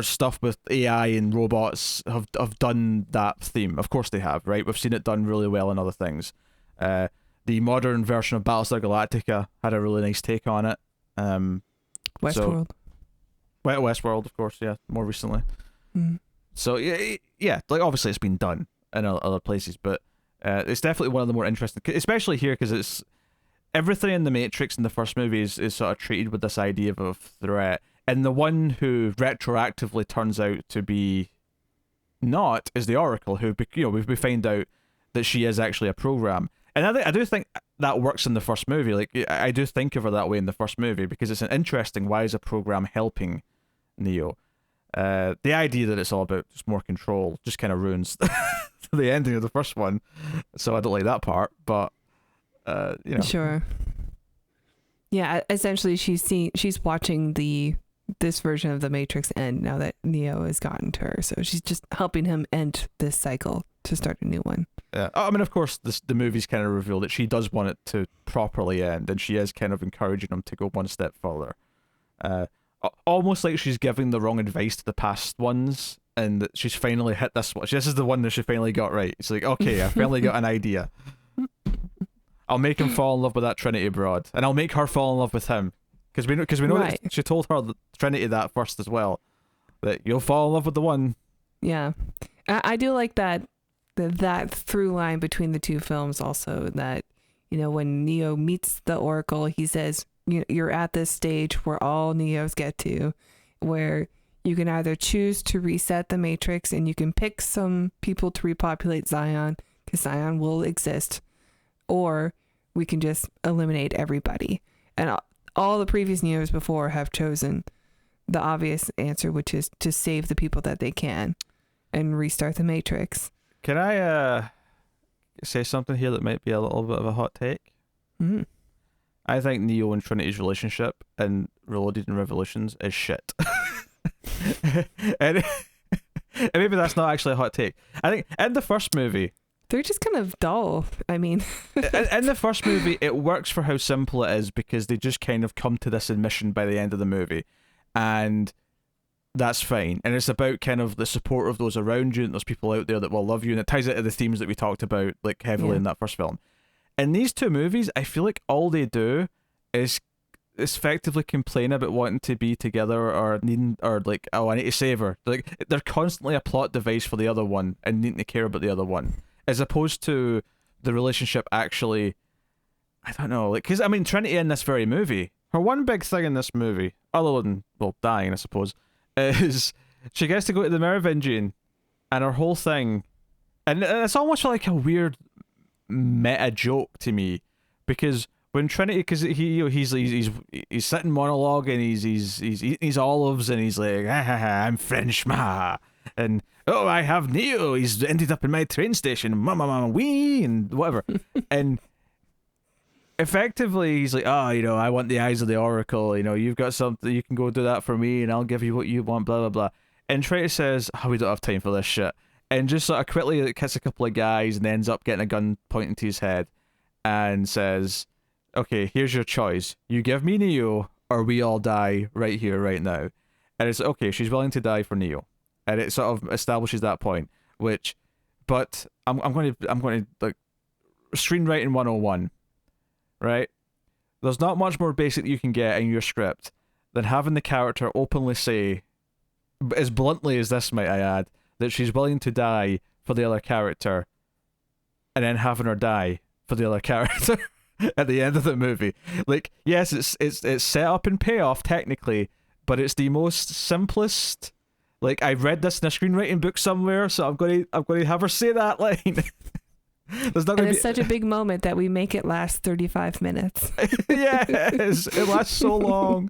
stuff with AI and robots have done that theme. Of course they have, right? We've seen it done really well in other things. The modern version of Battlestar Galactica had a really nice take on it. Westworld. Westworld, of course, yeah, more recently. Mm. So yeah, like obviously it's been done in other places, but it's definitely one of the more interesting, especially here, because it's everything in the Matrix in the first movie is sort of treated with this idea of a threat, and the one who retroactively turns out to be not is the Oracle, who we find out that she is actually a program. And I do think that works in the first movie. Like, I do think of her that way in the first movie, because it's an interesting, why is a program helping Neo? The idea that it's all about just more control just kind of ruins the ending of the first one, so I don't like that part. But Sure. Yeah, essentially she's watching this version of the Matrix end now that Neo has gotten to her, so she's just helping him end this cycle to start a new one. Yeah, I mean, of course, the movies kind of reveal that she does want it to properly end, and she is kind of encouraging him to go one step further. Almost like she's giving the wrong advice to the past ones, and that she's finally hit this one. This is the one that she finally got right. It's like, okay, I finally got an idea. I'll make him fall in love with that Trinity broad, and I'll make her fall in love with him, because we know Right. that she told her Trinity that first as well, that you'll fall in love with the one. Yeah, I do like that through line between the two films. Also, that when Neo meets the Oracle, he says, you're at this stage where all Neos get to, where you can either choose to reset the Matrix and you can pick some people to repopulate Zion, because Zion will exist, or we can just eliminate everybody. And all the previous Neos before have chosen the obvious answer, which is to save the people that they can and restart the Matrix. Can I say something here that might be a little bit of a hot take? Mm. I think Neo and Trinity's relationship in Reloaded and Revolutions is shit. and maybe that's not actually a hot take. I think in the first movie, they're just kind of dull. I mean, in the first movie, it works for how simple it is, because they just kind of come to this admission by the end of the movie, and that's fine. And it's about kind of the support of those around you, and there's people out there that will love you, and it ties into the themes that we talked about like heavily in that first film. In these two movies, I feel like all they do is effectively complain about wanting to be together, or needing, or like, oh, I need to save her. Like, they're constantly a plot device for the other one and needing to care about the other one, as opposed to the relationship actually, I don't know, like, because I mean, Trinity in this very movie, her one big thing in this movie, other than, well, dying, I suppose, is she gets to go to the Merovingian, and her whole thing, and it's almost like a weird meta joke to me, because when Trinity, because he's sitting monologue, and he's eating his olives, and he's like, I'm French, ma, and oh, I have Neo, he's ended up in my train station, mama, wee, and whatever, and effectively he's like, oh, I want the eyes of the Oracle, you've got something, you can go do that for me, and I'll give you what you want, blah blah blah. And Trinity says, oh, we don't have time for this shit, and just sort of quickly kicks a couple of guys, and ends up getting a gun pointing to his head, and says, okay, here's your choice, you give me Neo, or we all die right here, right now. And it's okay, she's willing to die for Neo, and it sort of establishes that point. But I'm going to like, screenwriting 101, right? There's not much more basic you can get in your script than having the character openly say, as bluntly as this, might I add, that she's willing to die for the other character, and then having her die for the other character at the end of the movie. Like, yes, it's set up and payoff technically, but it's the most simplest Like, I read this in a screenwriting book somewhere, so I'm going to have her say that line. There's not And going to it's be such a big moment that we make it last 35 minutes. Yes, it lasts so long.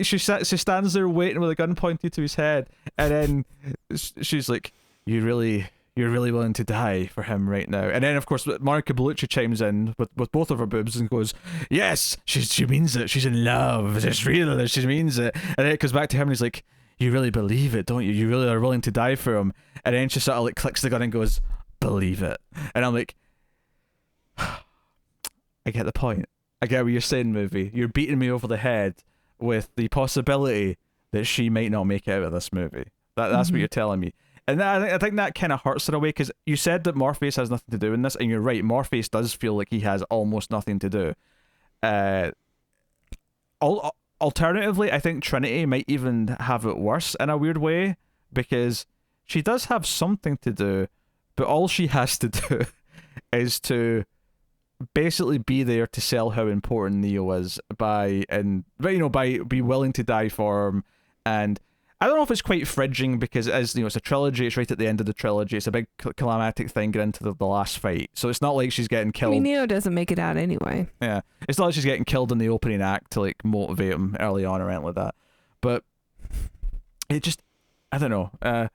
She stands there waiting with a gun pointed to his head, and then she's like, you're really willing to die for him right now. And then, of course, Monica Bellucci chimes in with both of her boobs and goes, yes, she means it. She's in love. It's real. She means it. And then it comes back to him and he's like, you really believe it, don't you? You really are willing to die for him. And then she sort of like clicks the gun and goes, believe it. And I'm like, I get the point. I get what you're saying, movie. You're beating me over the head with the possibility that she might not make it out of this movie. That's what you're telling me. And I think that kind of hurts in a way, because you said that Morpheus has nothing to do in this, and you're right. Morpheus does feel like he has almost nothing to do. Alternatively, I think Trinity might even have it worse in a weird way, because she does have something to do, but all she has to do is to basically be there to sell how important Neo is by be willing to die for him. And I don't know if it's quite fridging, because as it's a trilogy, it's right at the end of the trilogy, it's a big climactic thing getting into the last fight, so it's not like she's getting killed. I mean, Neo doesn't make it out anyway. Yeah, it's not like she's getting killed in the opening act to like motivate him early on or anything like that. But it just, I don't know,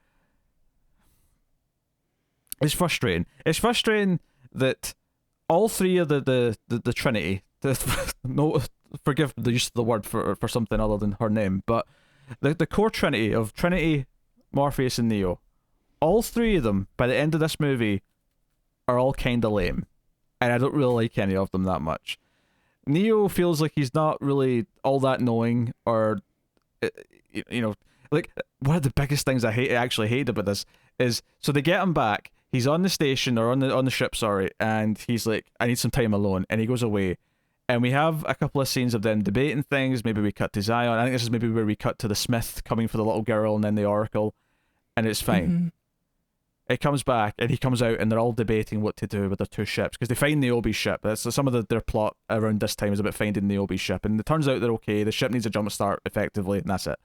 it's frustrating. It's frustrating that all three of the Trinity, no, forgive the use of the word for something other than her name, but the core Trinity of Trinity, Morpheus, and Neo, all three of them, by the end of this movie, are all kind of lame. And I don't really like any of them that much. Neo feels like he's not really all that knowing, or, like, one of the biggest things I actually hate about this is, so they get him back, he's on the station, or on the ship, sorry, and he's like, I need some time alone, and he goes away. And we have a couple of scenes of them debating things. Maybe we cut to Zion. I think this is maybe where we cut to the Smith coming for the little girl and then the Oracle. And it's fine. Mm-hmm. It comes back and he comes out and they're all debating what to do with their two ships, because they find Niobe's ship. That's some of their plot around this time is about finding Niobe's ship. And it turns out they're okay. The ship needs a jump start effectively, and that's it.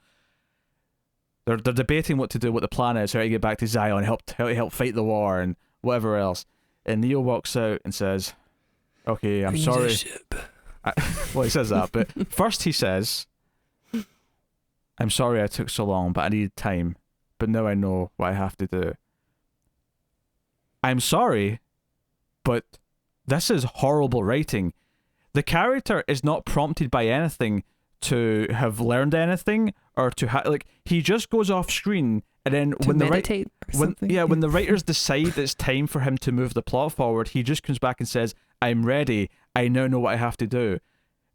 They're debating what to do, what the plan is, how to get back to Zion, how to help fight the war and whatever else. And Neo walks out and says, okay, I'm sorry. Well, he says that, but first he says, I'm sorry I took so long, but I needed time. But now I know what I have to do. I'm sorry, but this is horrible writing. The character is not prompted by anything to have learned anything, or to he just goes off screen, and then when the writers decide it's time for him to move the plot forward, he just comes back and says, I'm ready. I now know what I have to do.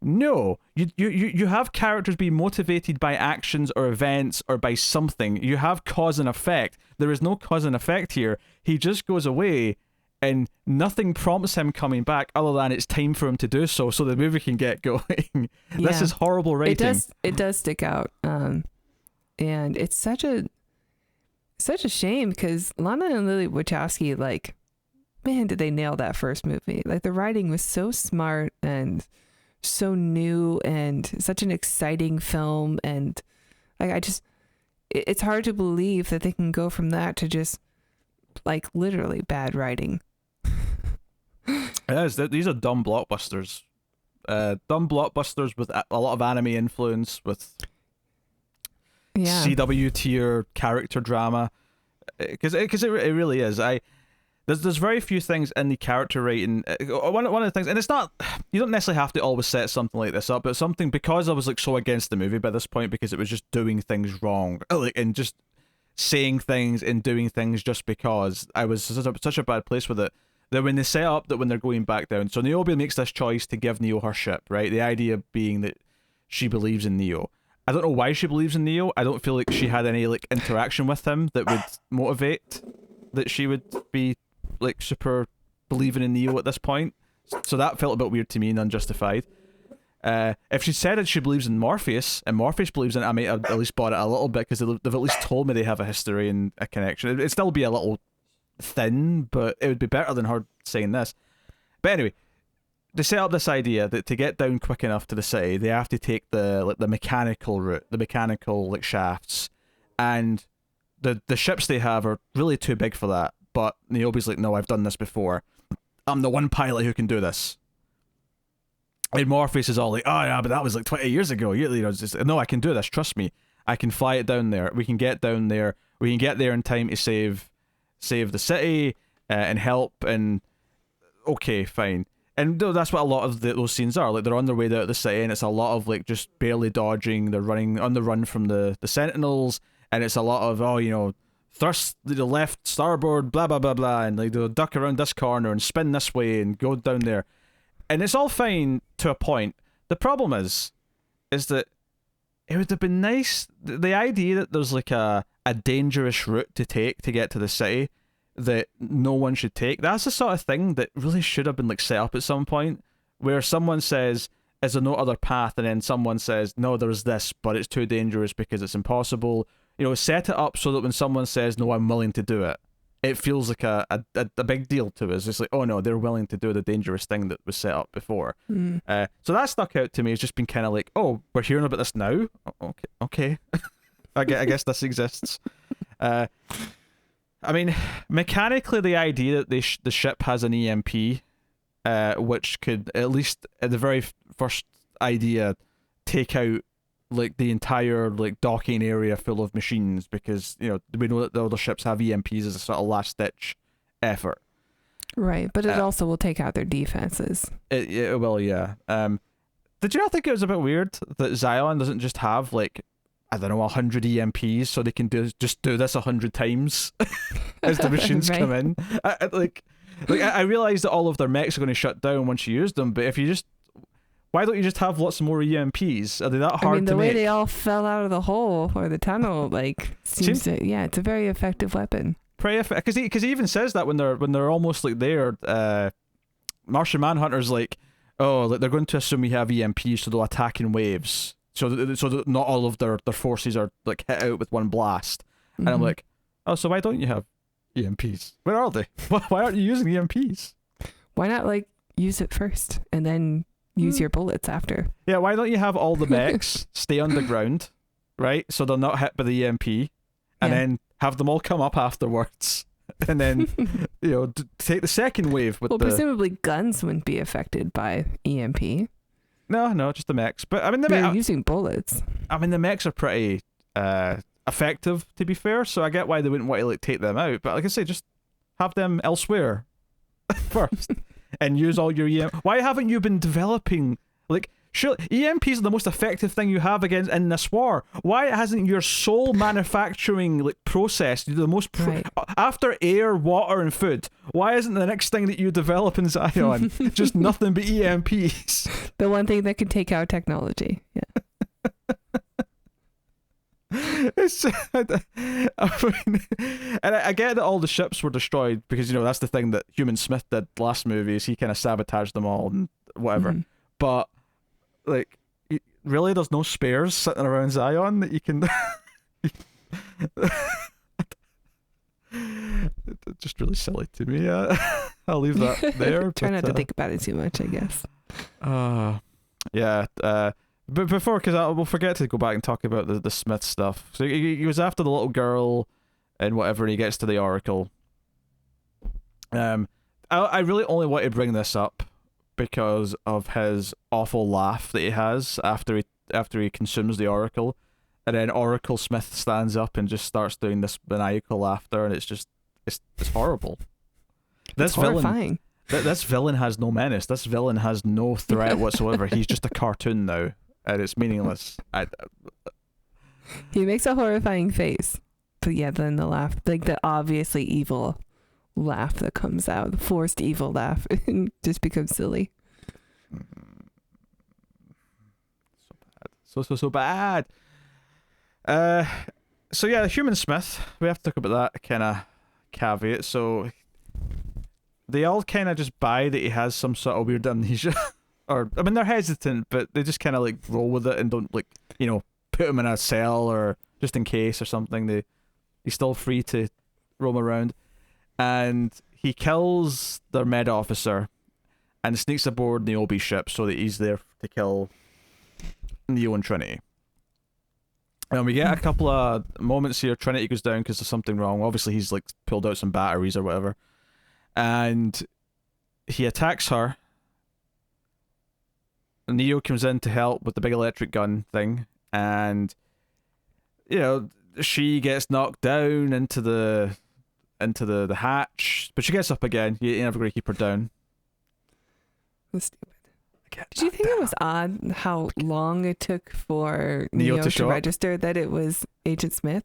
No, you have characters be motivated by actions or events or by something. You have cause and effect. There is no cause and effect here. He just goes away and nothing prompts him coming back other than it's time for him to do so the movie can get going. Yeah. This is horrible writing. It does stick out. And it's such a shame, because Lana and Lily Wachowski, like, man, did they nail that first movie. Like, the writing was so smart and so new and such an exciting film, and like it's hard to believe that they can go from that to just like literally bad writing. These are dumb blockbusters. Dumb blockbusters with a lot of anime influence, with CW tier character drama, because it really is. There's very few things in the character writing. One of the things, and it's not, you don't necessarily have to always set something like this up, but something, because I was like so against the movie by this point, because it was just doing things wrong, and just saying things and doing things just because I was such a bad place with it, that when they set up that when they're going back down, so Niobe makes this choice to give Neo her ship, right? The idea being that she believes in Neo. I don't know why she believes in Neo. I don't feel like she had any like interaction with him that would motivate that she would be like super believing in Neo at this point. So that felt a bit weird to me and unjustified. If she said that she believes in Morpheus and Morpheus believes in it, I might have at least bought it a little bit, because they've at least told me they have a history and a connection. It'd still be a little thin, but it would be better than her saying this. But anyway, they set up this idea that to get down quick enough to the city, they have to take the mechanical route, the mechanical like shafts, and the ships they have are really too big for that. But Niobe's like, no, I've done this before. I'm the one pilot who can do this. And Morpheus is all like, oh yeah, but that was like 20 years ago. Just, no, I can do this. Trust me. I can fly it down there. We can get down there. We can get there in time to save the city and help. And okay, fine. And that's what a lot of those scenes are. Like, they're on their way out of the city, and it's a lot of like just barely dodging. They're running on the run from the Sentinels, and it's a lot of thrust to the left, starboard, blah blah blah blah, and like they'll duck around this corner and spin this way and go down there, and it's all fine to a point. The problem is that it would have been nice. The idea that there's like a dangerous route to take to get to the city that no one should take. That's the sort of thing that really should have been like set up at some point, where someone says, "Is there no other path?" and then someone says, "No, there's this, but it's too dangerous because it's impossible." Set it up so that when someone says, "No, I'm willing to do it," it feels like a big deal to us. It's like, oh no, they're willing to do the dangerous thing that was set up before. So that stuck out to me. It's just been kind of like, oh, we're hearing about this now. Okay. I guess this exists. I mean, mechanically, the idea that the ship has an EMP, which could, at least at the very first idea, take out like the entire like docking area full of machines, because we know that the other ships have EMPs as a sort of last ditch effort. Right, but it also will take out their defenses. It will, yeah. Did you not think it was a bit weird that Zion doesn't just have like, I don't know, 100 EMPs so they can do this 100 times as the machines Right. come in? I realize that all of their mechs are going to shut down once you use them, but why don't you just have lots more EMPs? Are they that hard the to way make? they all fell out of the hole or the tunnel, seems to, it's a very effective weapon. Pretty effective, because he even says that when they're almost like there. Martian Manhunter's like, oh, like they're going to assume we have EMPs, so they'll attack in waves, so that not all of their forces are like hit out with one blast. And I'm like, oh, so why don't you have EMPs? Where are they? Why aren't you using EMPs? Why not use it first and then use your bullets after? Yeah, why don't you have all the mechs stay underground, right? So they're not hit by the EMP, and then have them all come up afterwards, and then take the second wave with presumably guns wouldn't be affected by EMP. No, just the mechs. But I mean, They're using bullets. I mean, the mechs are pretty effective, to be fair. So I get why they wouldn't want to like take them out. But like I say, just have them elsewhere first, and use all your EMP. Why haven't you been developing Sure, EMPs are the most effective thing you have against in this war. Why hasn't your sole manufacturing process the most after air, water, and food? Why isn't the next thing that you develop in Zion just nothing but EMPs? The one thing that can take out technology. Yeah. I get that all the ships were destroyed because that's the thing that Human Smith did last movie, is he kind of sabotaged them all and whatever. But really, there's no spares sitting around Zion that you can. It's just really silly to me. I'll leave that there. Try not to think about it too much, I guess. Yeah. But before, because we'll forget to go back and talk about the Smith stuff. So he was after the little girl and whatever, and he gets to the Oracle. I really only want to bring this up because of his awful laugh that he has after he consumes the Oracle, and then Oracle Smith stands up and just starts doing this maniacal laughter, and it's horrible. It's horrifying. This villain has no menace. This villain has no threat whatsoever. He's just a cartoon now, and it's meaningless. He makes a horrifying face, but then the laugh, the obviously evil laugh that comes out, the forced evil laugh, just becomes silly. So bad. So yeah, Human Smith, we have to talk about that kind of caveat. So they all kind of just buy that he has some sort of weird amnesia. Or, I mean, they're hesitant, but they just kind of roll with it and don't put him in a cell or just in case or something. He's still free to roam around. And he kills their med officer and sneaks aboard Niobe's ship so that he's there to kill Neo and Trinity. And we get a couple of moments here. Trinity goes down because there's something wrong. Obviously, he's like pulled out some batteries or whatever, and he attacks her. Neo comes in to help with the big electric gun thing, and she gets knocked down into the hatch, but she gets up again. You're never going to keep her down. That's stupid. Did you think it was odd how long it took for Neo Neo to to register that it was Agent Smith?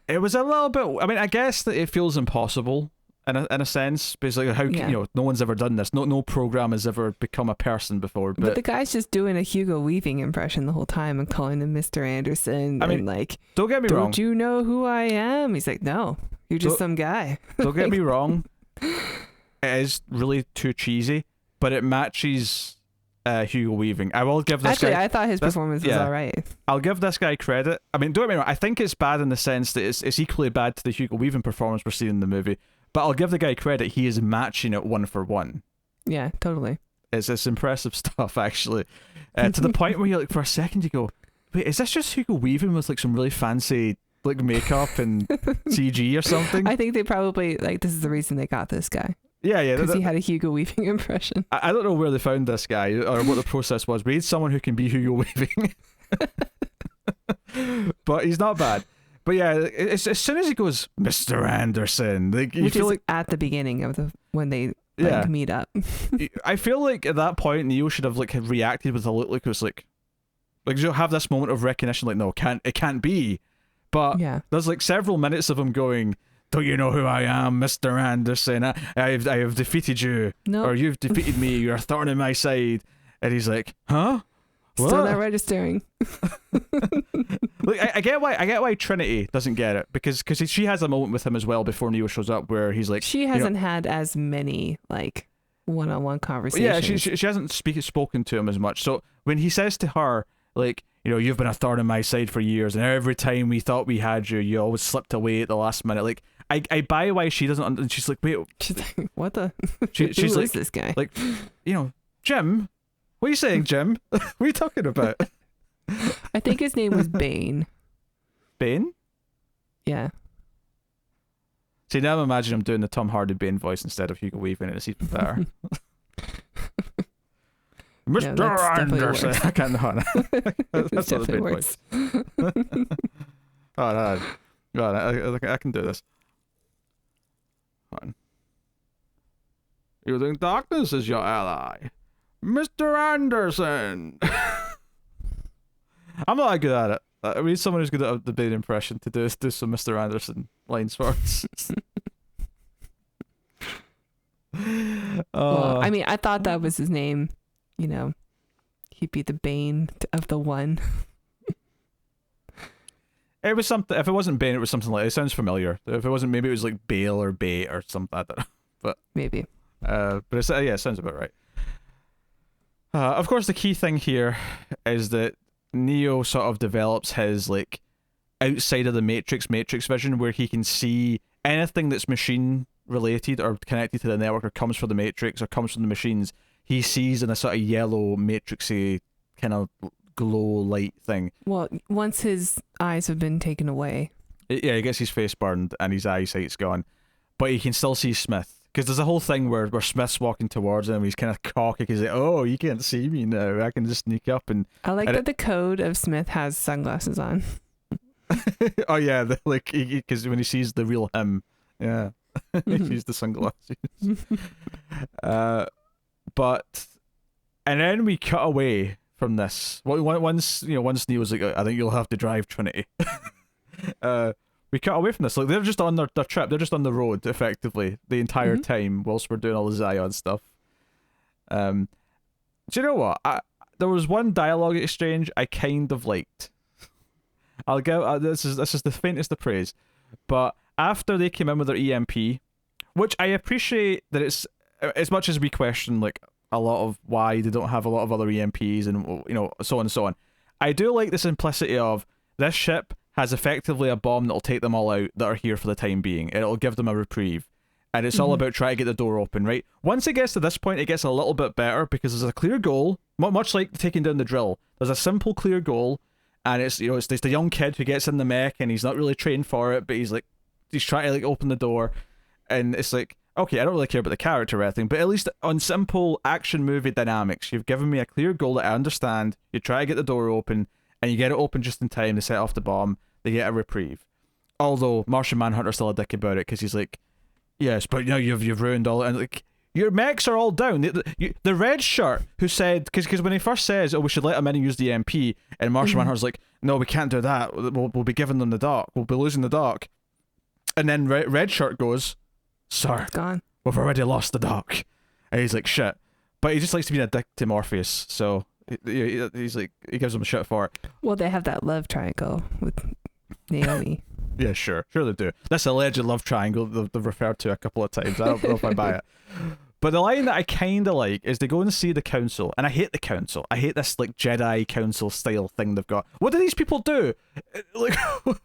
It was a little bit. I mean, I guess that it feels impossible in a sense, because like how can, no one's ever done this. No program has ever become a person before. But the guy's just doing a Hugo Weaving impression the whole time and calling him Mr. Anderson. I mean, and like, don't get me wrong. Don't you know who I am? He's like, no, you're just some guy. Don't get me wrong. It is really too cheesy, but it matches Hugo Weaving. I will give this guy. I thought his performance was all right. I'll give this guy credit. I mean, don't get me wrong. I think it's bad in the sense that it's equally bad to the Hugo Weaving performance we're seeing in the movie. But I'll give the guy credit. He is matching it 1 for 1. Yeah, totally. It's impressive stuff, actually. To the point where you like for a second you go, wait, is this just Hugo Weaving with like some really fancy like makeup and CG or something? I think they probably this is the reason they got this guy. Yeah, because he had a Hugo Weaving impression. I don't know where they found this guy or what the process was, but we need someone who can be Hugo Weaving. But he's not bad. But yeah, as soon as he goes, Mr. Anderson, like you which feel is like at the beginning of when they meet up. I feel like at that point Neo should have like reacted with a look like it was like you'll have this moment of recognition, like no, it can't be. But there's like several minutes of him going, don't you know who I am, Mr. Anderson? I have defeated you, or you've defeated me. You're a thorn in my side. And he's like, huh? What? Still not registering. Like I get why Trinity doesn't get it because she has a moment with him as well before Neo shows up where he's like, she hasn't had as many like one-on-one conversations. Yeah, she hasn't spoken to him as much. So when he says to her like, you've been a thorn in my side for years, and every time we thought we had you, you always slipped away at the last minute. Like I buy why she doesn't. And she's like, wait, she's like, what the? She's who like, is this guy? Like, Jim. What are you saying, Jim? What are you talking about? I think his name was Bane. Bane? Yeah. See, now I'm imagining him doing the Tom Hardy Bane voice instead of Hugo Weaving, and it's even better. Mr. Anderson. I can't know. That's not the Bane voice. Oh, no. I can do this. Hold on. You think darkness is your ally? Mr. Anderson. I'm not that good at it. I need someone who's good at the Bane impression to do some Mr. Anderson lines for us. Well, I mean, I thought that was his name. He'd be the Bane of the One. It was something. If it wasn't Bane, it was something like. It sounds familiar. If it wasn't, maybe it was like Bale or Bait or something. I don't know. But maybe. But it's, it sounds about right. Of course, the key thing here is that Neo sort of develops his like outside of the Matrix vision, where he can see anything that's machine related or connected to the network or comes from the Matrix or comes from the machines. He sees in a sort of yellow matrixy kind of glow light thing. Well, once his eyes have been taken away. He gets his face burned and his eyesight's gone, but he can still see Smith. Because there's a whole thing where Smith's walking towards him, he's kind of cocky, he's like, oh, you can't see me now, I can just sneak up and... I like that the code of Smith has sunglasses on. Oh yeah, because when he sees the real him, yeah, he sees the sunglasses. But, and then we cut away from this. Once Neo's like, I think you'll have to drive, Trinity. We cut away from this. Like, they're just on their trip. They're just on the road, effectively, the entire time whilst we're doing all the Zion stuff. Do you know what? There was one dialogue exchange I kind of liked. I'll give this is the faintest of praise, but after they came in with their EMP, which I appreciate that it's as much as we question like a lot of why they don't have a lot of other EMPs and so on and so on. I do like the simplicity of this ship has effectively a bomb that'll take them all out that are here for the time being. It'll give them a reprieve. And it's all about trying to get the door open, right? Once it gets to this point, it gets a little bit better because there's a clear goal, much like taking down the drill. There's a simple, clear goal, and it's it's the young kid who gets in the mech and he's not really trained for it, but he's trying to open the door, and it's like, okay, I don't really care about the character or anything, but at least on simple action movie dynamics, you've given me a clear goal that I understand. You try to get the door open, and you get it open just in time to set off the bomb. They get a reprieve. Although Martian Manhunter's still a dick about it because he's like, yes, but you've ruined all, and like, your mechs are all down. The red shirt who said, because when he first says, oh, we should let him in and use the MP, and Martian Manhunter's like, no, we can't do that. We'll be giving them the dock. We'll be losing the dock. And then red shirt goes, sir, It's gone. we've already lost the dock. And he's like, shit. But he just likes to be a dick to Morpheus, so he's like, he gives him a shit for it. Well, they have that love triangle with Naomi. Yeah, sure they do. This alleged love triangle they've referred to a couple of times. I don't know if I buy it. But the line that I kind of like is they go and see the council, and I hate the council. I hate this like Jedi council style thing they've got. What do these people do? Like,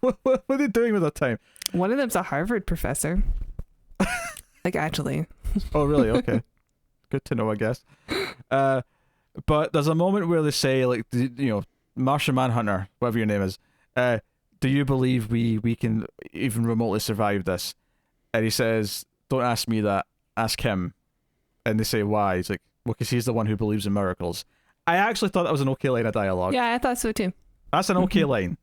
what are they doing with their time? One of them's a Harvard professor. Like, actually. Oh, really? Okay. Good to know, I guess. But there's a moment where they say, like, Martian Manhunter, whatever your name is, do you believe we can even remotely survive this? And he says, don't ask me that, ask him. And they say, why? He's like, well, because he's the one who believes in miracles. I actually thought that was an okay line of dialogue. Yeah, I thought so too. That's an okay line.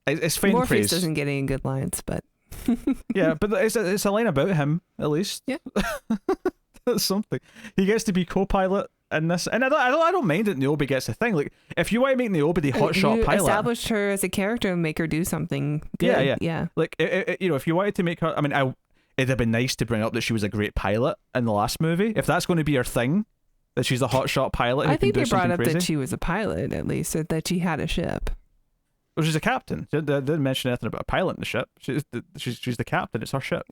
It's fine Morpheus praise. doesn't get any good lines, but Yeah, but it's a line about him, at least. Yeah. That's something. He gets to be co-pilot in this, and I don't mind that Niobe gets a thing. Like, if you want to make Niobe the hotshot you pilot, established her as a character and make her do something good. Yeah. like if you wanted to make her, I mean, it'd have been nice to bring up that she was a great pilot in the last movie. If that's going to be her thing, that she's a hotshot pilot. I think they brought up crazy. that she was a pilot, at least, or that she had a ship. Well, she's a captain. They didn't mention anything about a pilot in the ship. She's the captain. It's her ship.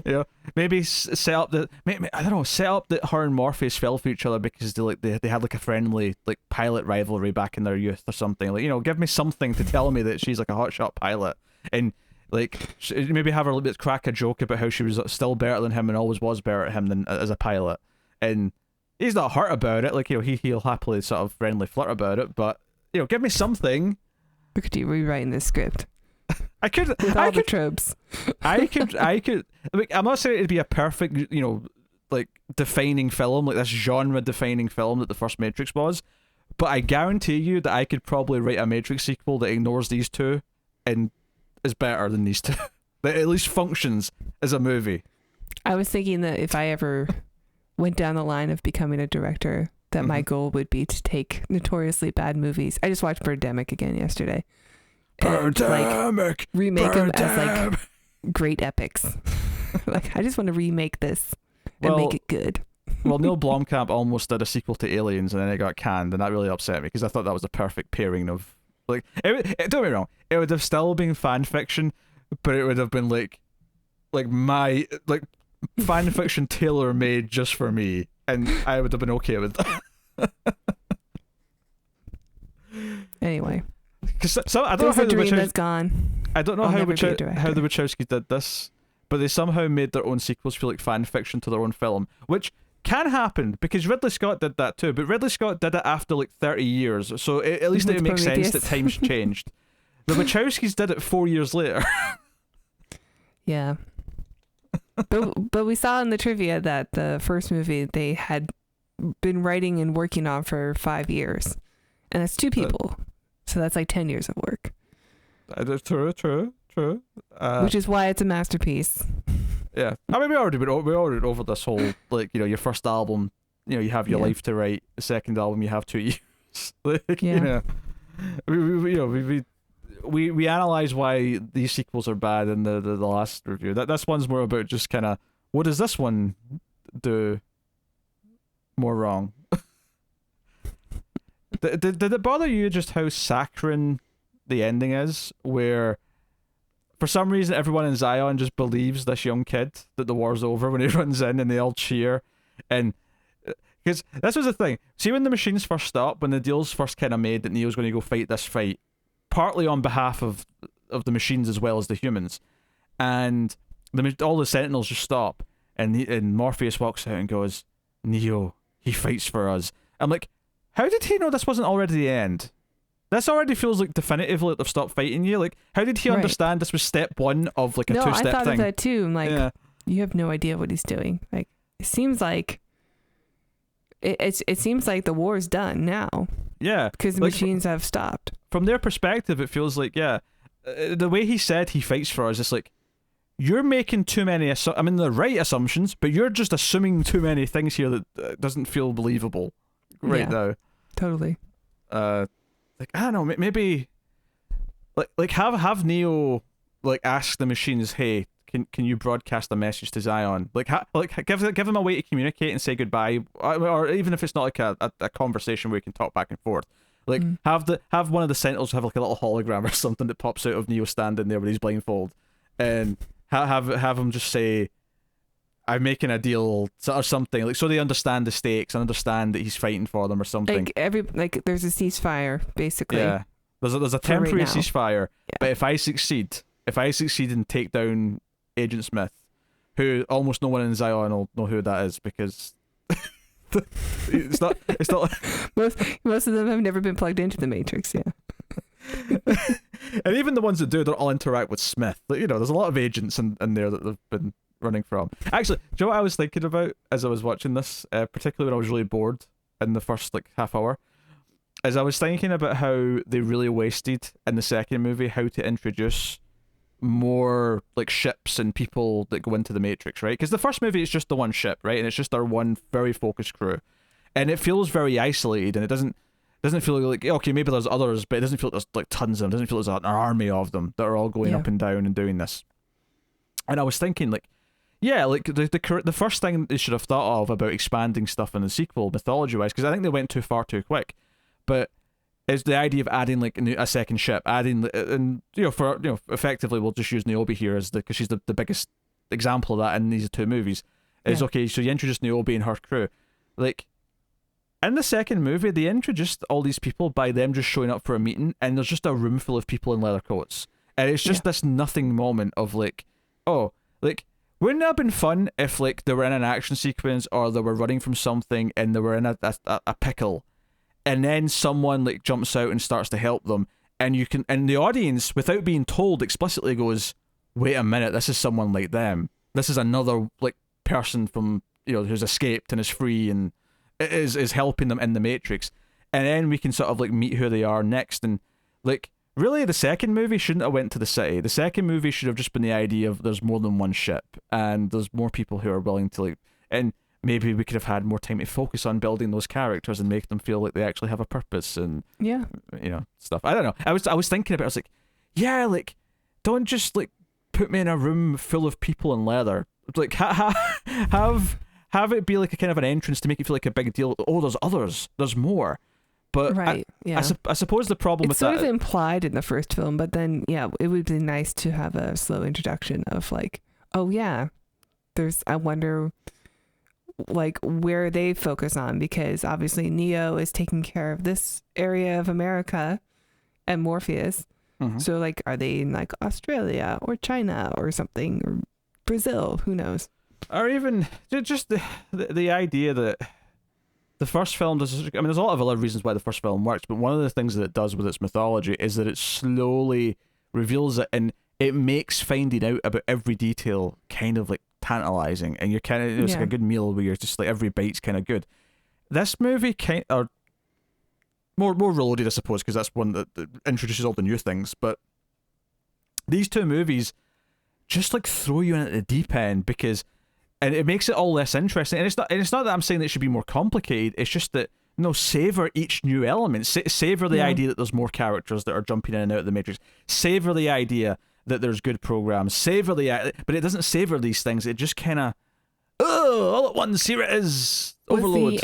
Yeah. Maybe set up that. I don't know. Set up that her and Morpheus fell for each other because they had like a friendly like pilot rivalry back in their youth or something. Like, give me something to tell me that she's like a hotshot pilot, and like maybe have her a little bit crack a joke about how she was still better than him and always was better at him than as a pilot, and he's not hurt about it. Like, he'll happily sort of friendly flirt about it, but give me something. Look at you rewriting this script. I could with all the tropes. I could. Like, I'm not saying it'd be a perfect, like defining film, like this genre defining film that the first Matrix was, but I guarantee you that I could probably write a Matrix sequel that ignores these two and is better than these two. That at least functions as a movie. I was thinking that if I ever went down the line of becoming a director, that my goal would be to take notoriously bad movies. I just watched Birdemic again yesterday. And, like, remake them as like great epics. Like, I just want to remake this and make it good. Well, Neil Blomkamp almost did a sequel to Aliens and then it got canned, and that really upset me because I thought that was the perfect pairing of like. Don't get me wrong, it would have still been fan fiction, but it would have been like my like fan fiction tailor made just for me, and I would have been okay with that. Anyway. Because I don't know how the dream that's gone. I don't know I'll how never be a director. how the Wachowskis did this, but they somehow made their own sequels feel like fan fiction to their own film, which can happen because Ridley Scott did that too. But Ridley Scott did it after like 30 years, so at least it makes sense that times changed. The Wachowskis did it 4 years later. Yeah. But we saw in the trivia that the first movie they had been writing and working on for 5 years, and that's two people. So that's like 10 years of work. True. Which is why it's a masterpiece. Yeah. I mean, we already over this whole, like, your first album, you have your life to write. The second album, you have 2 years. Like, we analyze why these sequels are bad in the last review. This one's more about just kind of, what does this one do more wrong? Did it bother you just how saccharine the ending is, where for some reason everyone in Zion just believes this young kid that the war's over when he runs in and they all cheer? And because this was the thing, see, when the machines first stopped, when the deal's first kind of made that Neo's going to go fight this fight, partly on behalf of the machines as well as the humans, and all the Sentinels just stop, and Morpheus walks out and goes, Neo, he fights for us. I'm like, how did he know this wasn't already the end? This already feels like definitively like they've stopped fighting you. Like, how did he Right. understand this was step one of like a No, I two-step thought thing? of that too. I'm like, Yeah. you have no idea what he's doing. Like, it seems like it seems like the war's done now Yeah. because the Like, machines have stopped. From their perspective, it feels like, the way he said he fights for us, it's like, you're making too many, the right assumptions, but you're just assuming too many things here that doesn't feel believable right now. Totally. Like, I don't know, maybe, like have Neo, like, ask the machines, hey, can you broadcast a message to Zion? Like, give them a way to communicate and say goodbye, or even if it's not like a conversation where you can talk back and forth. Like, have one of the Sentinels have like a little hologram or something that pops out of Neo standing there with his blindfold, and have him just say, I'm making a deal or something, like, so they understand the stakes and understand that he's fighting for them or something. Like there's a ceasefire basically. Yeah, there's a For temporary right now. ceasefire, Yeah. but if I succeed and take down Agent Smith, who almost no one in Zion will know who that is because it's not Most of them have never been plugged into the Matrix. Yeah. and even the ones that do, they all interact with Smith. Like, you know, there's a lot of agents in there that they've been running from. Actually, do you know what I was thinking about as I was watching this, particularly when I was really bored in the first like half hour, is I was thinking about how they really wasted in the second movie how to introduce more like ships and people that go into the Matrix, right? Because the first movie is just the one ship, right? And it's just our one very focused crew, and it feels very isolated, and it doesn't feel like, okay, maybe there's others, but it doesn't feel like there's like tons of them. It doesn't feel like there's an army of them that are all going Yeah. up and down and doing this. And I was thinking, like, yeah, like the first thing they should have thought of about expanding stuff in the sequel, mythology wise, because I think they went too far too quick, but is the idea of adding like a second ship, adding, and effectively we'll just use Niobe here as because she's the biggest example of that in these two movies. Is Yeah. okay, so you introduce Niobe and her crew, like. In the second movie, they introduced all these people by them just showing up for a meeting, and there's just a room full of people in leather coats. And it's just this nothing moment of like, oh, like, wouldn't it have been fun if like they were in an action sequence or they were running from something and they were in a pickle, and then someone like jumps out and starts to help them, and the audience, without being told explicitly, goes, wait a minute, this is someone like them. This is another like person from, who's escaped and is free and is helping them in the Matrix, and then we can sort of like meet who they are next. And like, really, the second movie shouldn't have went to the city. The second movie should have just been the idea of there's more than one ship and there's more people who are willing to like, and maybe we could have had more time to focus on building those characters and make them feel like they actually have a purpose and Yeah. stuff. I don't know. I was thinking about it. I was like, yeah, like, don't just like put me in a room full of people in leather. Like, have it be like a kind of an entrance to make it feel like a big deal. Oh, there's others. There's more. But Right. Yeah. I suppose the problem It's with sort that. of implied in the first film, but then it would be nice to have a slow introduction of like, oh yeah, I wonder like where they focus on, because obviously Neo is taking care of this area of America and Morpheus. Mhm. So like, are they in like Australia or China or something, or Brazil? Who knows? Or even just the idea that the first film does. I mean, there's a lot of other reasons why the first film works, but one of the things that it does with its mythology is that it slowly reveals it, and it makes finding out about every detail kind of like tantalizing, and you're kind of, it's like a good meal where you're just like every bite's kind of good. This movie or more Reloaded, I suppose, because that's one that introduces all the new things. But these two movies just like throw you in at the deep end, and it makes it all less interesting. And it's not that I'm saying that it should be more complicated. It's just that, savor each new element. Savor the idea that there's more characters that are jumping in and out of the Matrix. Savor the idea that there's good programs. But it doesn't savor these things. It just kind of, all at once, here it is. Overload. The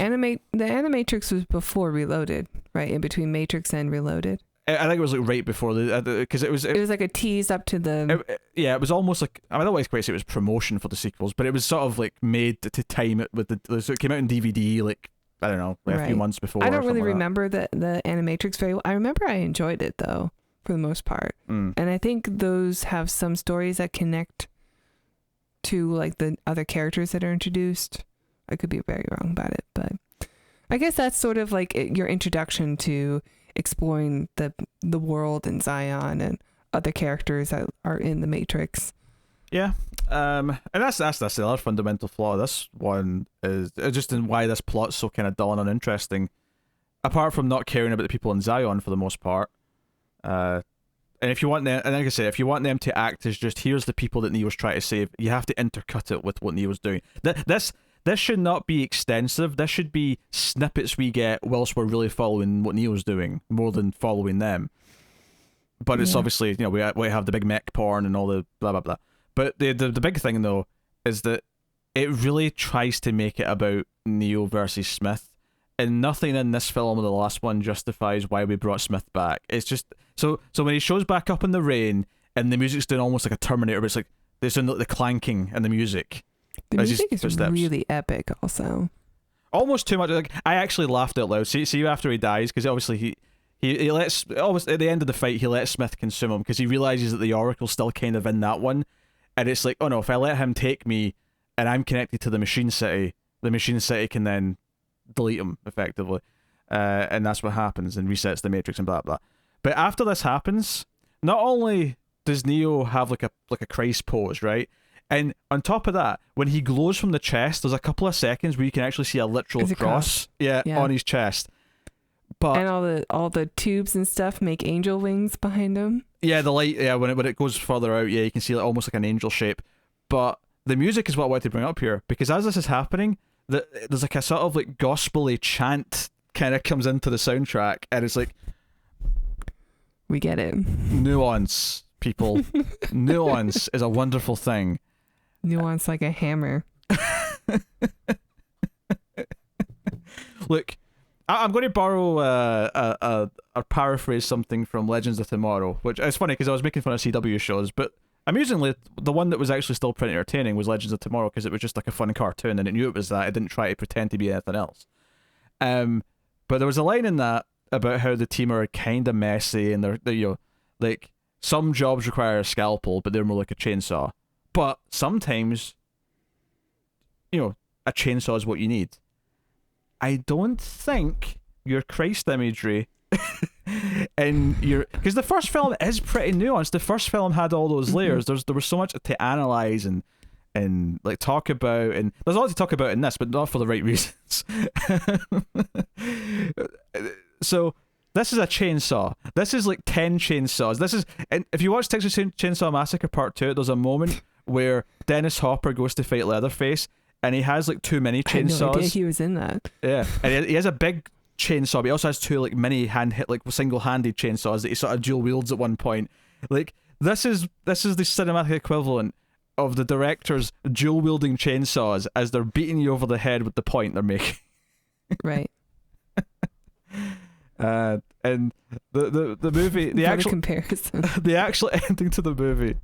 Animatrix was before Reloaded, right? In between Matrix and Reloaded. I think it was like right before because it was like a tease up to the. It was almost like, I don't quite say it was promotion for the sequels, but it was sort of like made to time it with so it came out in DVD like, I don't know, like a few months before. I don't really like remember the Animatrix very well. I remember I enjoyed it though, for the most part, and I think those have some stories that connect to like the other characters that are introduced. I could be very wrong about it, but I guess that's sort of like your introduction to exploring the world in Zion and other characters that are in the Matrix. Yeah, and that's the other fundamental flaw. This one is just in why this plot's so kind of dull and uninteresting. Apart from not caring about the people in Zion for the most part, and if you want them, and like I say, if you want them to act as just here's the people that Neo's trying to save, you have to intercut it with what Neo's doing. This should not be extensive. This should be snippets we get whilst we're really following what Neo's doing more than following them. But it's obviously, we have the big mech porn and all the blah blah blah. But the big thing though is that it really tries to make it about Neo versus Smith, and nothing in this film or the last one justifies why we brought Smith back. It's just so when he shows back up in the rain and the music's doing almost like a Terminator, but it's like there's the clanking and the music. The music is really epic, also. Almost too much. Like I actually laughed out loud. See after he dies, because obviously he lets almost at the end of the fight he lets Smith consume him because he realizes that the Oracle's still kind of in that one, and it's like, oh no, if I let him take me and I'm connected to the Machine City can then delete him effectively, and that's what happens and resets the Matrix and blah blah. But after this happens, not only does Neo have like a Christ pose, right? And on top of that, when he glows from the chest, there's a couple of seconds where you can actually see a literal cross, on his chest. But and all the tubes and stuff make angel wings behind him. Yeah, the light. Yeah, when it goes further out, you can see it almost like an angel shape. But the music is what I wanted to bring up here, because as this is happening, there's like a sort of like gospel-y chant kind of comes into the soundtrack, and it's like, we get it. Nuance, people. Nuance is a wonderful thing. Nuance like a hammer. Look, I'm going to borrow or paraphrase something from Legends of Tomorrow, which is funny because I was making fun of CW shows, but amusingly, the one that was actually still pretty entertaining was Legends of Tomorrow, because it was just like a fun cartoon and it knew it was that. It didn't try to pretend to be anything else. But there was a line in that about how the team are kind of messy and they're like some jobs require a scalpel, but they're more like a chainsaw. But sometimes, a chainsaw is what you need. I don't think your Christ imagery and because the first film is pretty nuanced. The first film had all those layers. There was so much to analyze and like talk about, and there's a lot to talk about in this, but not for the right reasons. So this is a chainsaw. This is like 10 chainsaws. And if you watch Texas Chainsaw Massacre Part 2, there's a moment where Dennis Hopper goes to fight Leatherface, and he has like too many chainsaws. I had no idea he was in that. Yeah, and he has a big chainsaw, but he also has two like mini single-handed chainsaws that he sort of dual wields at one point. Like this is the cinematic equivalent of the directors dual wielding chainsaws as they're beating you over the head with the point they're making. Right. And the movie, the actual comparison, the actual ending to the movie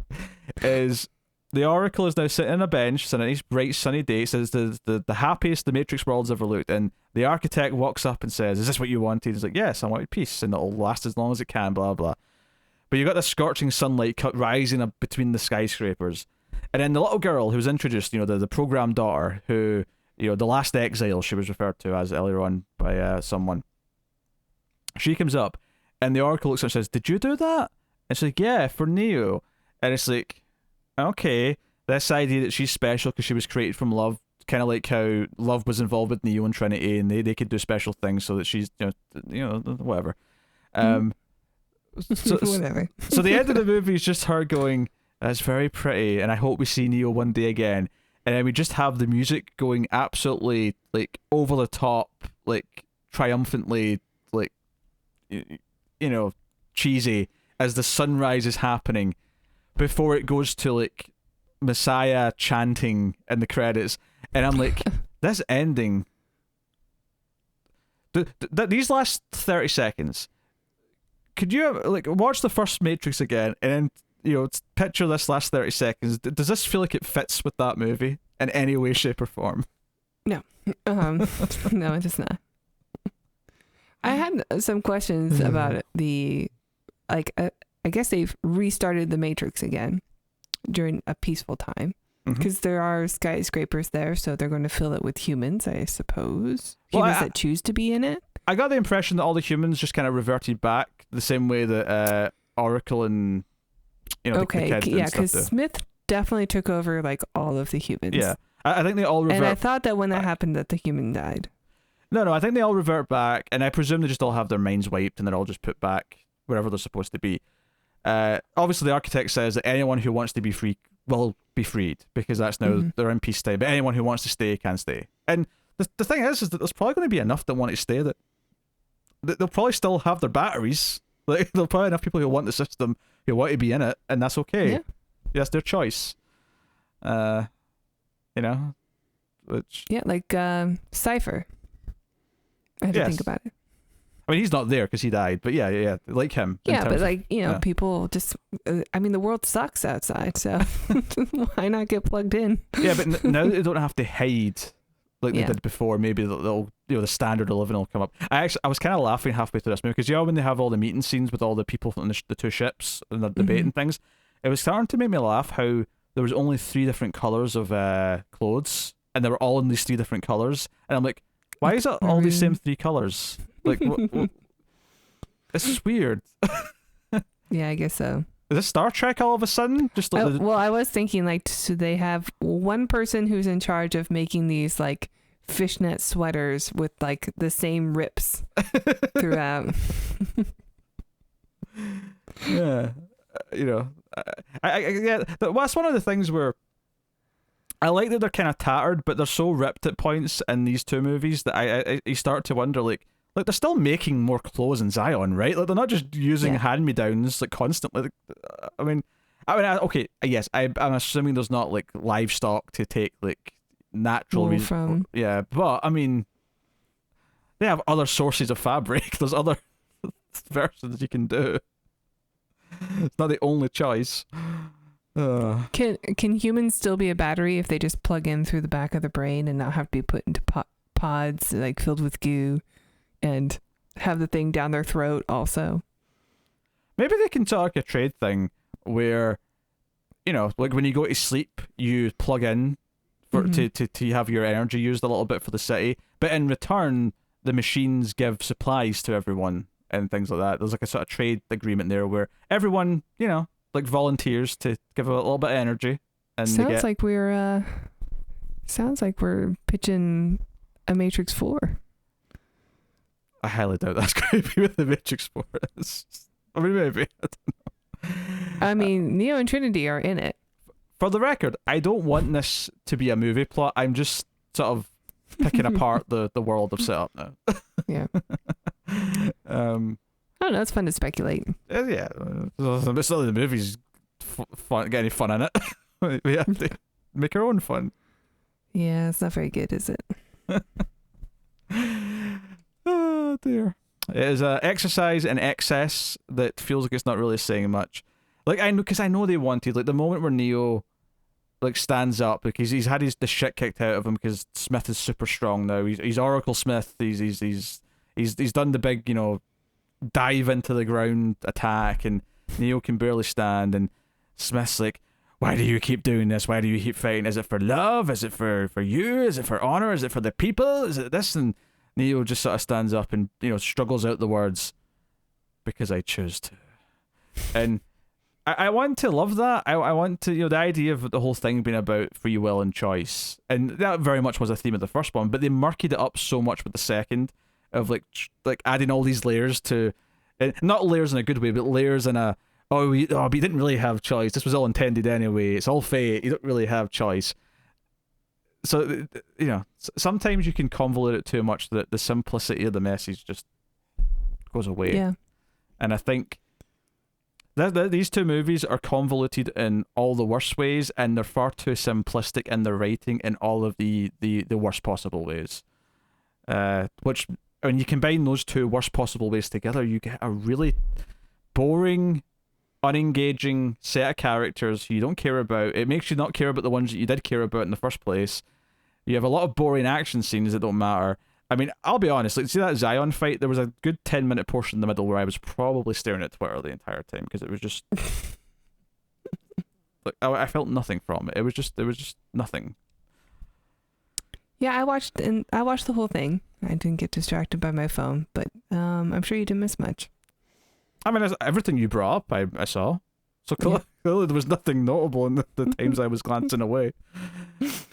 is the Oracle is now sitting on a bench. It's a nice bright sunny day. It says the happiest the Matrix world's ever looked, and the architect walks up and says, "Is this what you wanted?" He's like, "Yes, I wanted peace, and it'll last as long as it can." Blah blah. But you got the scorching sunlight rising up between the skyscrapers, and then the little girl who's introduced, the program daughter, who the last exile she was referred to as earlier on by someone. She comes up, and the Oracle looks at her and says, "Did you do that?" And she's like, "Yeah, for Neo." And it's like, okay, this idea that she's special because she was created from love, kind of like how love was involved with Neo and Trinity, and they could do special things so that she's whatever. Whatever. So the end of the movie is just her going, "That's very pretty, and I hope we see Neo one day again." And then we just have the music going absolutely like over the top, like triumphantly, like cheesy as the sunrise is happening before it goes to like Messiah chanting in the credits, and I'm like, this ending, these last 30 seconds, could you like watch the first Matrix again and then picture this last 30 seconds? Does this feel like it fits with that movie in any way, shape, or form? No, no, it does not. I had some questions about the, I guess they've restarted the Matrix again during a peaceful time. because there are skyscrapers there, so they're going to fill it with humans, I suppose. Well, Humans that choose to be in it. I got the impression that all the humans just kind of reverted back the same way that Oracle and the kids and yeah, stuff because do. Smith definitely took over like all of the humans. Yeah, I think they all revert. And I thought that when that happened, that the human died. No, I think they all revert back, and I presume they just all have their minds wiped, and they're all just put back wherever they're supposed to be. Obviously, the architect says that anyone who wants to be free will be freed, because that's now they're in peacetime. But anyone who wants to stay can stay. And the thing is that there's probably going to be enough that want to stay that they'll probably still have their batteries. Like, there'll probably enough people who want the system who want to be in it, and that's okay. Yeah. That's their choice. Which Yeah, like Cypher. I had to think about it. I mean, he's not there because he died, but yeah, like him. Yeah, but people just. I mean, the world sucks outside, so why not get plugged in? Yeah, but now they don't have to hide like they did before. Maybe they'll the standard of living will come up. I was kind of laughing halfway through this movie because when they have all the meeting scenes with all the people from the two ships and they're debating things, it was starting to make me laugh how there was only 3 different colors of clothes, and they were all in these 3 different colors, and I'm like, why is it all these same 3 colors? Like, what? This is weird. Yeah, I guess so. Is this Star Trek all of a sudden? Just like well, I was thinking, like, so they have one person who's in charge of making these like fishnet sweaters with like the same rips throughout. Yeah, that's one of the things where I like that they're kind of tattered, but they're so ripped at points in these 2 movies that I start to wonder, like they're still making more clothes in Zion, right? Like, they're not just using hand-me-downs like constantly. Okay, yes, I'm assuming there's not like livestock to take like natural from. Yeah, but I mean, they have other sources of fabric. There's other versions you can do. It's not the only choice. Can humans still be a battery if they just plug in through the back of the brain and not have to be put into pods like filled with goo and have the thing down their throat also? Maybe they can talk a trade thing where, like when you go to sleep, you plug in for to have your energy used a little bit for the city, but in return, the machines give supplies to everyone and things like that. There's like a sort of trade agreement there where everyone, like volunteers to give a little bit of energy. And sounds like we're pitching a Matrix 4. I highly doubt that's going to be what the Matrix 4 is. I mean, maybe. I don't know. I mean, Neo and Trinity are in it. For the record, I don't want this to be a movie plot. I'm just sort of picking apart the world I've set up now. Yeah. I don't know. It's fun to speculate. Yeah. It's not the movie's fun, get any fun in it. We have to make our own fun. Yeah, it's not very good, is it? Oh, dear. It is an exercise in excess that feels like it's not really saying much. Like, I know they wanted, like, the moment where Neo, like, stands up, because he's had the shit kicked out of him because Smith is super strong now. He's Oracle Smith. He's done the big, dive into the ground attack, and Neo can barely stand, and Smith's like, why do you keep doing this? Why do you keep fighting? Is it for love? Is it for you? Is it for honor? Is it for the people? Is it this? And Neo just sort of stands up and, struggles out the words, because I choose to. And I want to love that. I want to, the idea of the whole thing being about free will and choice. And that very much was a theme of the first one, but they murkied it up so much with the second, of like adding all these layers to, not layers in a good way, but layers in a, but you didn't really have choice. This was all intended anyway. It's all fate. You don't really have choice. So, sometimes you can convolute it too much that the simplicity of the message just goes away. Yeah. And I think that these 2 movies are convoluted in all the worst ways, and they're far too simplistic in their writing in all of the worst possible ways. Which, when you combine those 2 worst possible ways together, you get a really boring, unengaging set of characters you don't care about. It makes you not care about the ones that you did care about in the first place. You have a lot of boring action scenes that don't matter. I mean, I'll be honest, like, see that Zion fight? There was a good 10-minute portion in the middle where I was probably staring at Twitter the entire time, because it was just Like I felt nothing from it. It was just nothing. Yeah, I watched the whole thing. I didn't get distracted by my phone, but I'm sure you didn't miss much. I mean, everything you brought up, I saw. So clearly there was nothing notable in the times I was glancing away.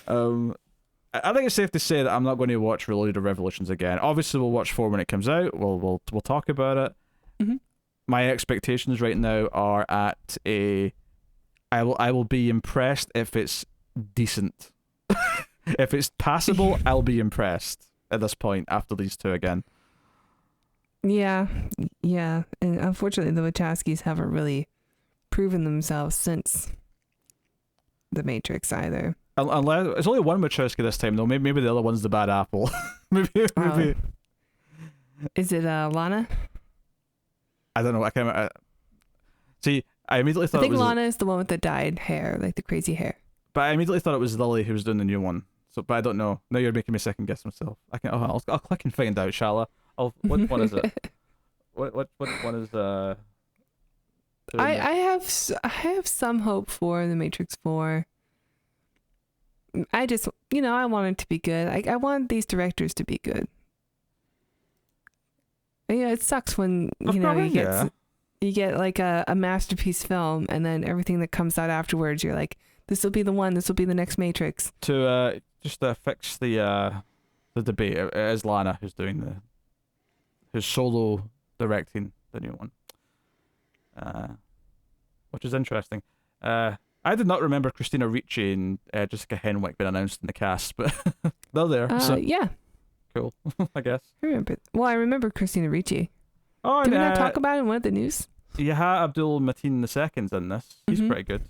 I think it's safe to say that I'm not going to watch Reloaded or Revolutions again. Obviously, we'll watch 4 when it comes out. We'll talk about it. Mm-hmm. My expectations right now are at I will be impressed if it's decent. If it's passable, I'll be impressed at this point after these 2 again. Yeah. And unfortunately, the Wachowskis haven't really proven themselves since The Matrix either. Unless it's only one Wachowski this time though. Maybe the other one's the bad apple. maybe. Is it Lana? I don't know. I can't. See, I immediately thought I think it was Lana is the one with the dyed hair, like the crazy hair. But I immediately thought it was Lily who was doing the new one. So, but I don't know. Now you're making me second guess myself. I'll click and find out, shall I? What one is it? What one is I have some hope for The Matrix 4. I just, I want it to be good. I want these directors to be good. And, it sucks when you get like a masterpiece film, and then everything that comes out afterwards, you're like, this will be the one. This will be the next Matrix. To just fix the debate, it is Lana who's doing who's solo directing the new one, which is interesting. I did not remember Christina Ricci and Jessica Henwick being announced in the cast, but they're there. So yeah, cool. I guess. I remember Christina Ricci. Oh, did we not talk about it in one of the news? Yaha Abdul Mateen II's in this. He's pretty good.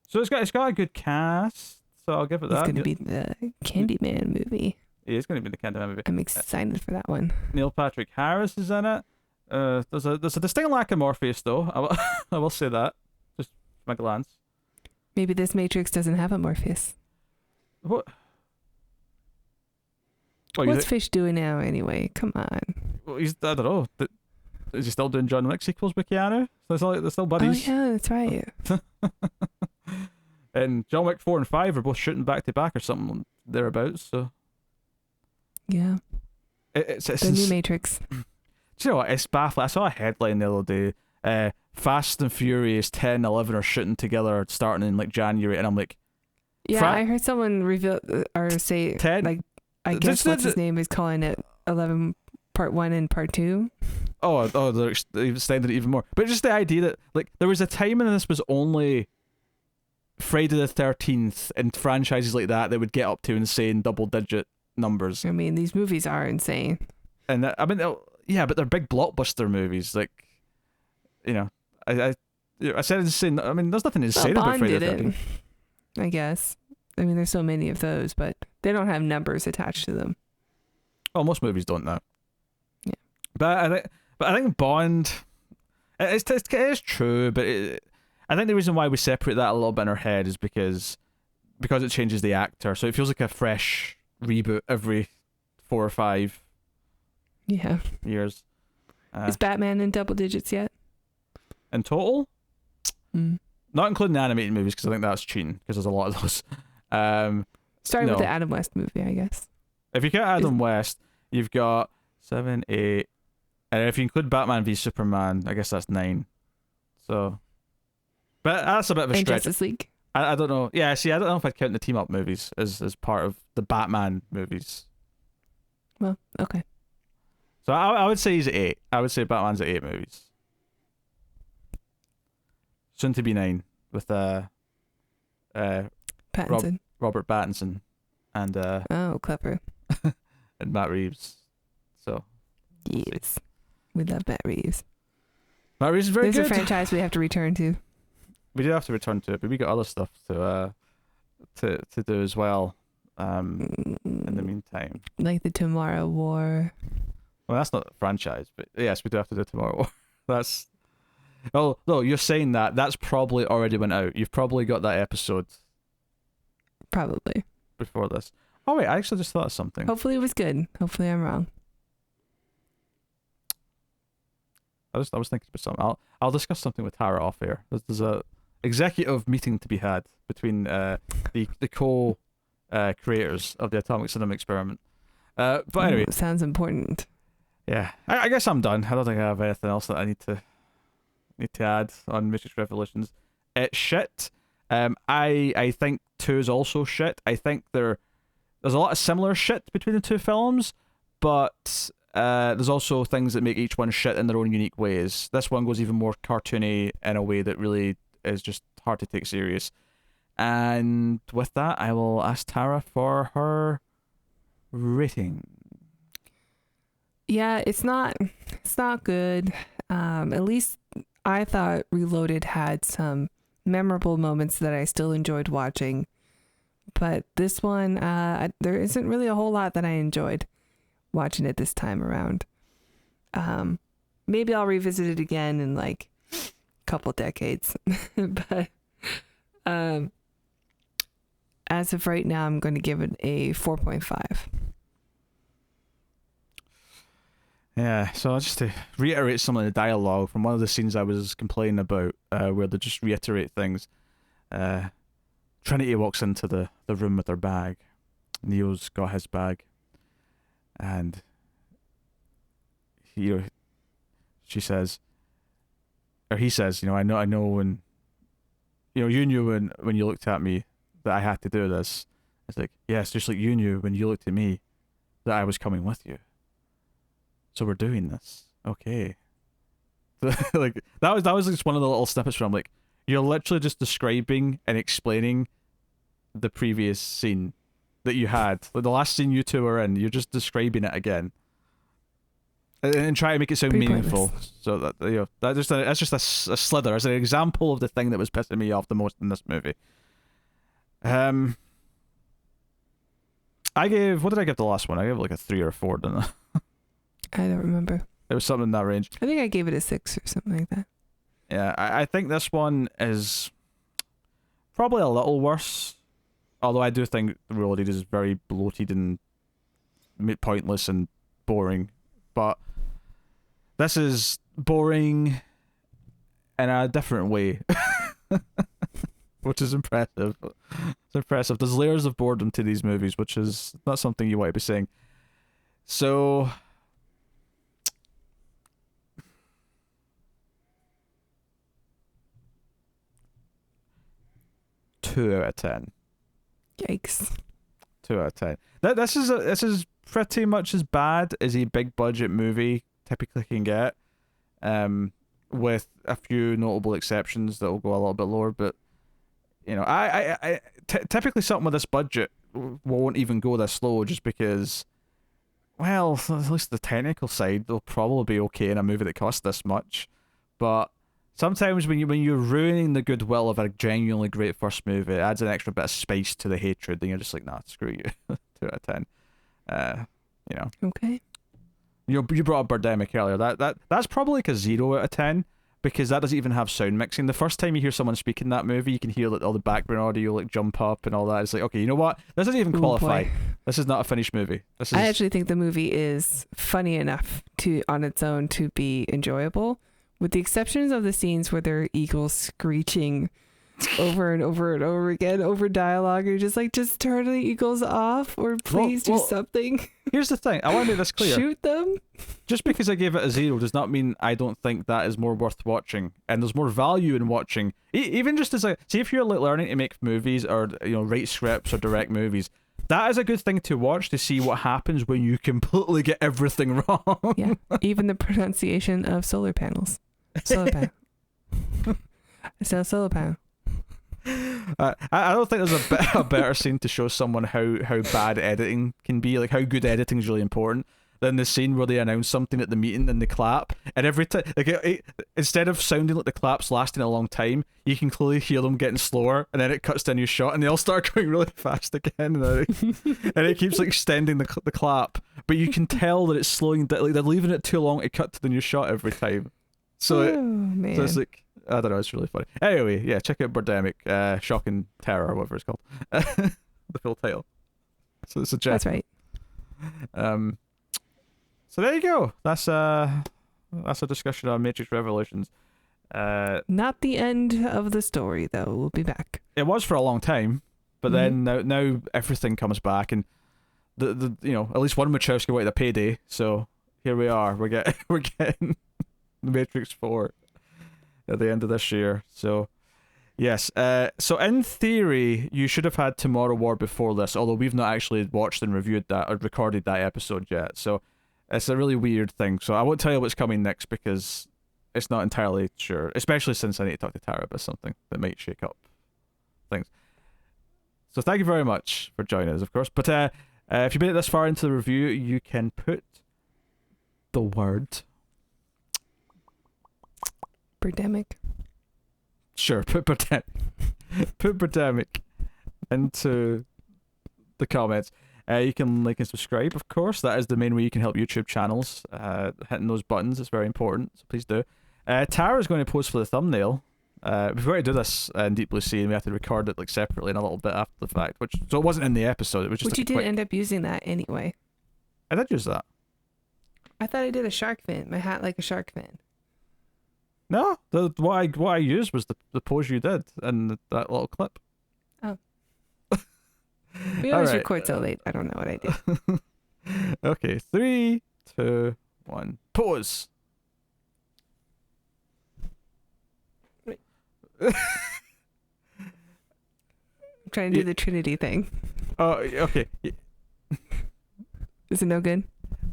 So it's got a good cast. So I'll give it that. It's going to be the Candyman movie. Yeah, it's going to be the Candyman movie. I'm excited for that one. Neil Patrick Harris is in it. There's a distinct lack of Morpheus though. I will say that. Just from my glance. Maybe this Matrix doesn't have a Morpheus. What? What's Fish doing now anyway? Come on. Well, I don't know. Is he still doing John Wick sequels with Keanu? So they're still buddies. Oh yeah, that's right. And John Wick 4 and 5 are both shooting back to back or something thereabouts. So yeah, it's the new Matrix. Do you know what? It's baffling. I saw a headline the other day. Fast and Furious 10, 11 are shooting together starting in like January, and I'm like, yeah, I heard someone reveal or say 10? Like, I guess what's his name is calling it 11 Part 1 and Part 2. Oh, they're extending it even more. But just the idea that like there was a time when this was only Friday the 13th and franchises like that would get up to insane double-digit numbers. I mean, these movies are insane. And I mean, yeah, but they're big blockbuster movies. Like, I said insane. I mean, there's nothing insane about Friday the 13th. I guess. I mean, there's so many of those, but they don't have numbers attached to them. Oh, most movies don't now. Yeah. But I think Bond, it is true, but I think the reason why we separate that a little bit in our head is because it changes the actor, so it feels like a fresh reboot every 4 or 5 years. Is Batman in double digits yet? In total? Mm. Not including the animated movies, because I think that's cheating, because there's a lot of those. Starting with the Adam West movie, I guess. If you count Adam West, you've got 7, 8, and if you include Batman v Superman, I guess that's 9. So, but that's a bit of a and stretch. Justice League. I don't know. Yeah, see, I don't know if I'd count the team up movies as part of the Batman movies. Well, okay. So I would say he's at 8. I would say Batman's at 8 movies. Soon to be 9 with Pattinson. Robert Pattinson and oh, clever. and Matt Reeves. So yes, we love Matt Reeves. Matt Reeves is very good. There's a franchise we have to return to. We do have to return to it, but we got other stuff to do as well. In the meantime, like the Tomorrow War. Well, that's not a franchise, but yes, we do have to do Tomorrow War. That's. Oh no, you're saying that's probably already went out. You've probably got that episode. Probably. Before this. Oh wait, I actually just thought of something. Hopefully it was good. Hopefully I'm wrong. I was thinking about something. I'll discuss something with Tara off air. There's executive meeting to be had between the co creators of the atomic cinema experiment. But anyway, sounds important. yeah, I guess I'm done. I don't think I have anything else that I need to add on Matrix Revolutions. It's shit. I think 2 is also shit. I think there's a lot of similar shit between the two films, but there's also things that make each one shit in their own unique ways. This one goes even more cartoony in a way that really is just hard to take serious. And with that, I will ask Tara for her rating. Yeah, it's not good. At least I thought Reloaded had some memorable moments that I still enjoyed watching. But this one, there isn't really a whole lot that I enjoyed watching it this time around. Maybe I'll revisit it again in like a couple decades. But as of right now, I'm going to give it a 4.5. Yeah, so just to reiterate some of the dialogue from one of the scenes I was complaining about, where they just reiterate things. Trinity walks into the room with her bag. Neo's got his bag. And she says, or he says, I know when, you knew when you looked at me that I had to do this. It's like, yes, just like you knew when you looked at me that I was coming with you. So we're doing this, okay? Like that was just one of the little snippets where I'm like, you're literally just describing and explaining the previous scene that you had, like the last scene you two were in. You're just describing it again, and try to make it sound Pretty meaningful. pointless. So that that's just a slither, as an example of the thing that was pissing me off the most in this movie. What did I give the last one? I gave it like a 3 or 4, didn't I? I don't remember. It was something in that range. I think I gave it a 6 or something like that. Yeah, I think this one is probably a little worse. Although I do think Reloaded is very bloated and pointless and boring. But this is boring in a different way. Which is impressive. It's impressive. There's layers of boredom to these movies, which is not something you want to be saying. So... 2 out of 10. Yikes. 2 out of 10. This is pretty much as bad as a big budget movie typically can get, with a few notable exceptions that will go a little bit lower. But typically something with this budget won't even go this low, just because, well, at least the technical side, they'll probably be okay in a movie that costs this much. But sometimes when you're ruining the goodwill of a genuinely great first movie, it adds an extra bit of spice to the hatred, and you're just like, nah, screw you. 2 out of 10. Okay. You brought up Birdemic earlier. That's probably like a 0 out of 10, because that doesn't even have sound mixing. The first time you hear someone speak in that movie, you can hear like all the background audio like jump up and all that. It's like, okay, you know what? This doesn't even qualify. Boy. This is not a finished movie. I actually think the movie is funny enough on its own to be enjoyable, with the exceptions of the scenes where there are eagles screeching over and over and over again over dialogue. You're just like, just turn the eagles off, or please do something. Here's the thing. I want to make this clear. Shoot them. Just because I gave it a 0 does not mean I don't think that is more worth watching, and there's more value in watching. Even just as see if you're like learning to make movies, or write scripts or direct movies, that is a good thing to watch, to see what happens when you completely get everything wrong. Yeah, even the pronunciation of solar panels. Solar panel. So solar panel. I don't think there's a better scene to show someone how bad editing can be, like how good editing is really important, than the scene where they announce something at the meeting and they clap, and every time, like instead of sounding like the claps lasting a long time, you can clearly hear them getting slower, and then it cuts to a new shot and they all start going really fast again, and it keeps like extending the clap, but you can tell that it's slowing down, like they're leaving it too long to cut to the new shot every time. So man. So it's like, I don't know, it's really funny. Anyway, yeah, check out Birdemic, Shock and Terror, or whatever it's called. The full title. So it's a jet. That's right. So there you go. That's a discussion on Matrix Revolutions. Not the end of the story, though. We'll be back. It was for a long time, but then now everything comes back, and the at least one Wachowski wanted a payday, so here we are. We're getting The Matrix 4 at the end of this year. So yes, so in theory you should have had Tomorrow War before this, although we've not actually watched and reviewed that or recorded that episode yet. So it's a really weird thing. So I won't tell you what's coming next because it's not entirely sure, especially since I need to talk to Tara about something that might shake up things. So thank you very much for joining us, of course. But if you made it this far into the review, you can put the word Birdemic. Sure, put Birdemic into the comments. You can like and subscribe, of course. That is the main way you can help YouTube channels. Hitting those buttons is very important, so please do. Tara's going to post for the thumbnail. We've got to do this in Deep Blue Sea, and we have to record it like separately and a little bit after the fact. So it wasn't in the episode. It was just. Which you didn't end up using that anyway. I did use that. I thought I did a shark fin. My hat like a shark fin. No, what I used was the pose you did in that little clip. Oh. We always Alright. record so late. I don't know what I did. Okay, 3, 2, 1, pause. I'm trying to do the Trinity thing. Oh, okay. Is it no good?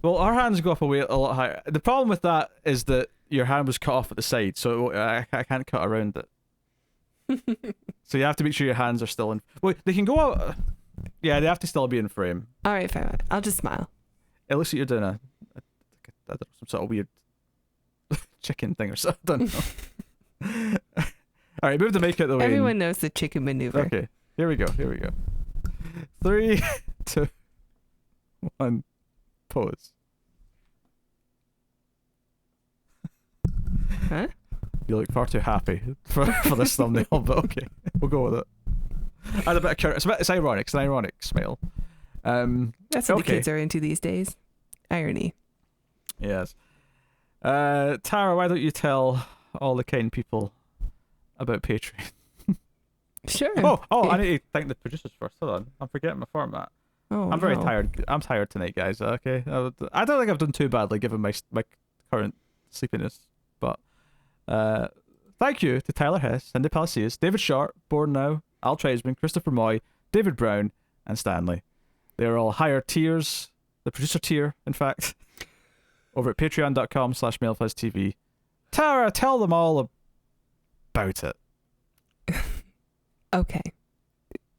Well, our hands go up a lot higher. The problem with that is that your hand was cut off at the side, so I can't cut around it. So you have to make sure your hands are still in. Well, they can go out. Yeah, they have to still be in frame. All right, fine. I'll just smile. It looks like you're doing I don't know, some sort of weird chicken thing or something. I don't know. All right, move the mic out the way. Everyone knows the chicken maneuver. Okay, here we go. 3, 2, 1, pause. Huh? You look far too happy for this thumbnail, but okay, we'll go with it. Add a bit of character. It's ironic. It's an ironic smile. That's what the okay. kids are into these days. Irony. Yes. Tara, why don't you tell all the kind people about Patreon? Sure. I need to thank the producers first. Hold on, I'm forgetting my format. Oh, I'm very no. tired. I'm tired tonight, guys. Okay, I don't think I've done too badly given my current sleepiness, but thank you to Tyler Hess, Cindy Palacios, David Sharp, Born Now, Al Tradesman, Christopher Moy, David Brown, and Stanley. They're all higher tiers, the producer tier, in fact, over at patreon.com/MailFuzzTV. Tara, tell them all about it. Okay.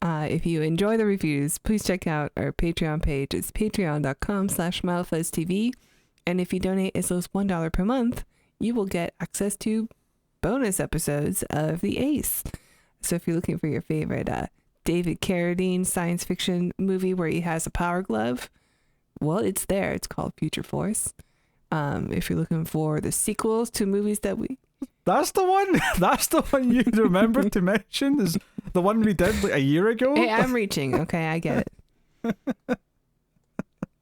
If you enjoy the reviews, please check out our Patreon page. It's patreon.com/MileFuzzTV. And if you donate as low as $1 per month, you will get access to bonus episodes of The Ace. So if you're looking for your favorite David Carradine science fiction movie where he has a power glove, well, it's there. It's called Future Force. If you're looking for the sequels to movies that we... That's the one. That's the one you remembered to mention. Is the one we did like a year ago. Hey, I'm reaching. Okay, I get it.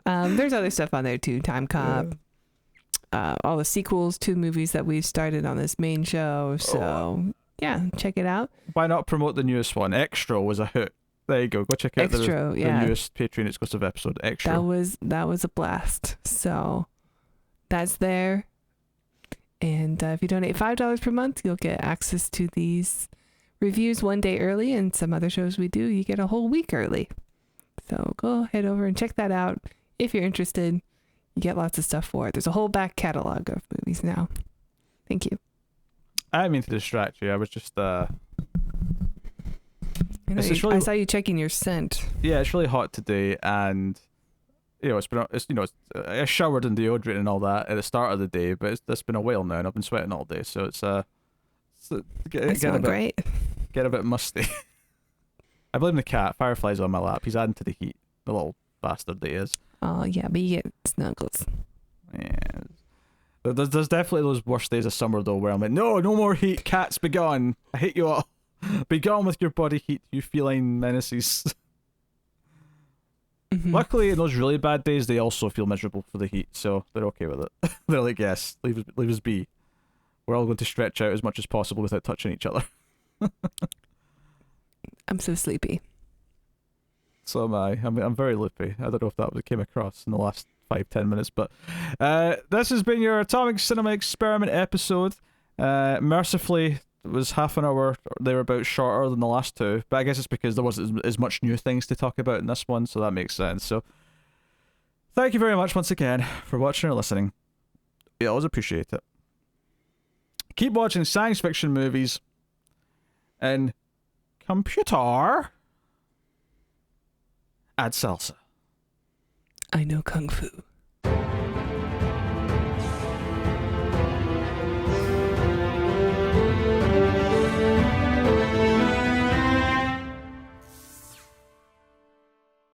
There's other stuff on there too. Time Cop. All the sequels to movies that we've started on this main show. So yeah, check it out. Why not promote the newest one? Extra was a hoot. There you go. Go check out Extra, the newest Patreon exclusive episode. Extra. That was a blast. So that's there. And if you donate $5 per month, you'll get access to these reviews one day early, and some other shows we do, you get a whole week early. So go head over and check that out. If you're interested, you get lots of stuff for it. There's a whole back catalog of movies now. Thank you. I didn't mean to distract you. I was just I saw you checking your scent. yeah, it's really hot today, and I showered in deodorant and all that at the start of the day, but it's been a while now, and I've been sweating all day, so it's Get great. Get a bit musty. I blame the cat. Firefly's on my lap. He's adding to the heat. The little bastard that he is. Oh yeah, but you get snuggles. Yeah. There's definitely those worst days of summer though, where I'm like, no more heat. Cats, be gone. I hate you all. Be gone with your body heat, you feline menaces. Mm-hmm. Luckily, in those really bad days, they also feel miserable for the heat, so they're okay with it. They're like, yes, leave us be. we're all going to stretch out as much as possible without touching each other. I'm so sleepy. So am I. I'm very loopy. I don't know if that came across in the last 5-10 minutes, but this has been your Atomic Cinema Experiment episode. Mercifully, it was half an hour thereabout shorter than the last two, but I guess it's because there wasn't as much new things to talk about in this one, so that makes sense. So thank you very much once again for watching or listening. We always appreciate it. Keep watching science fiction movies and computer. Add salsa. I know Kung Fu.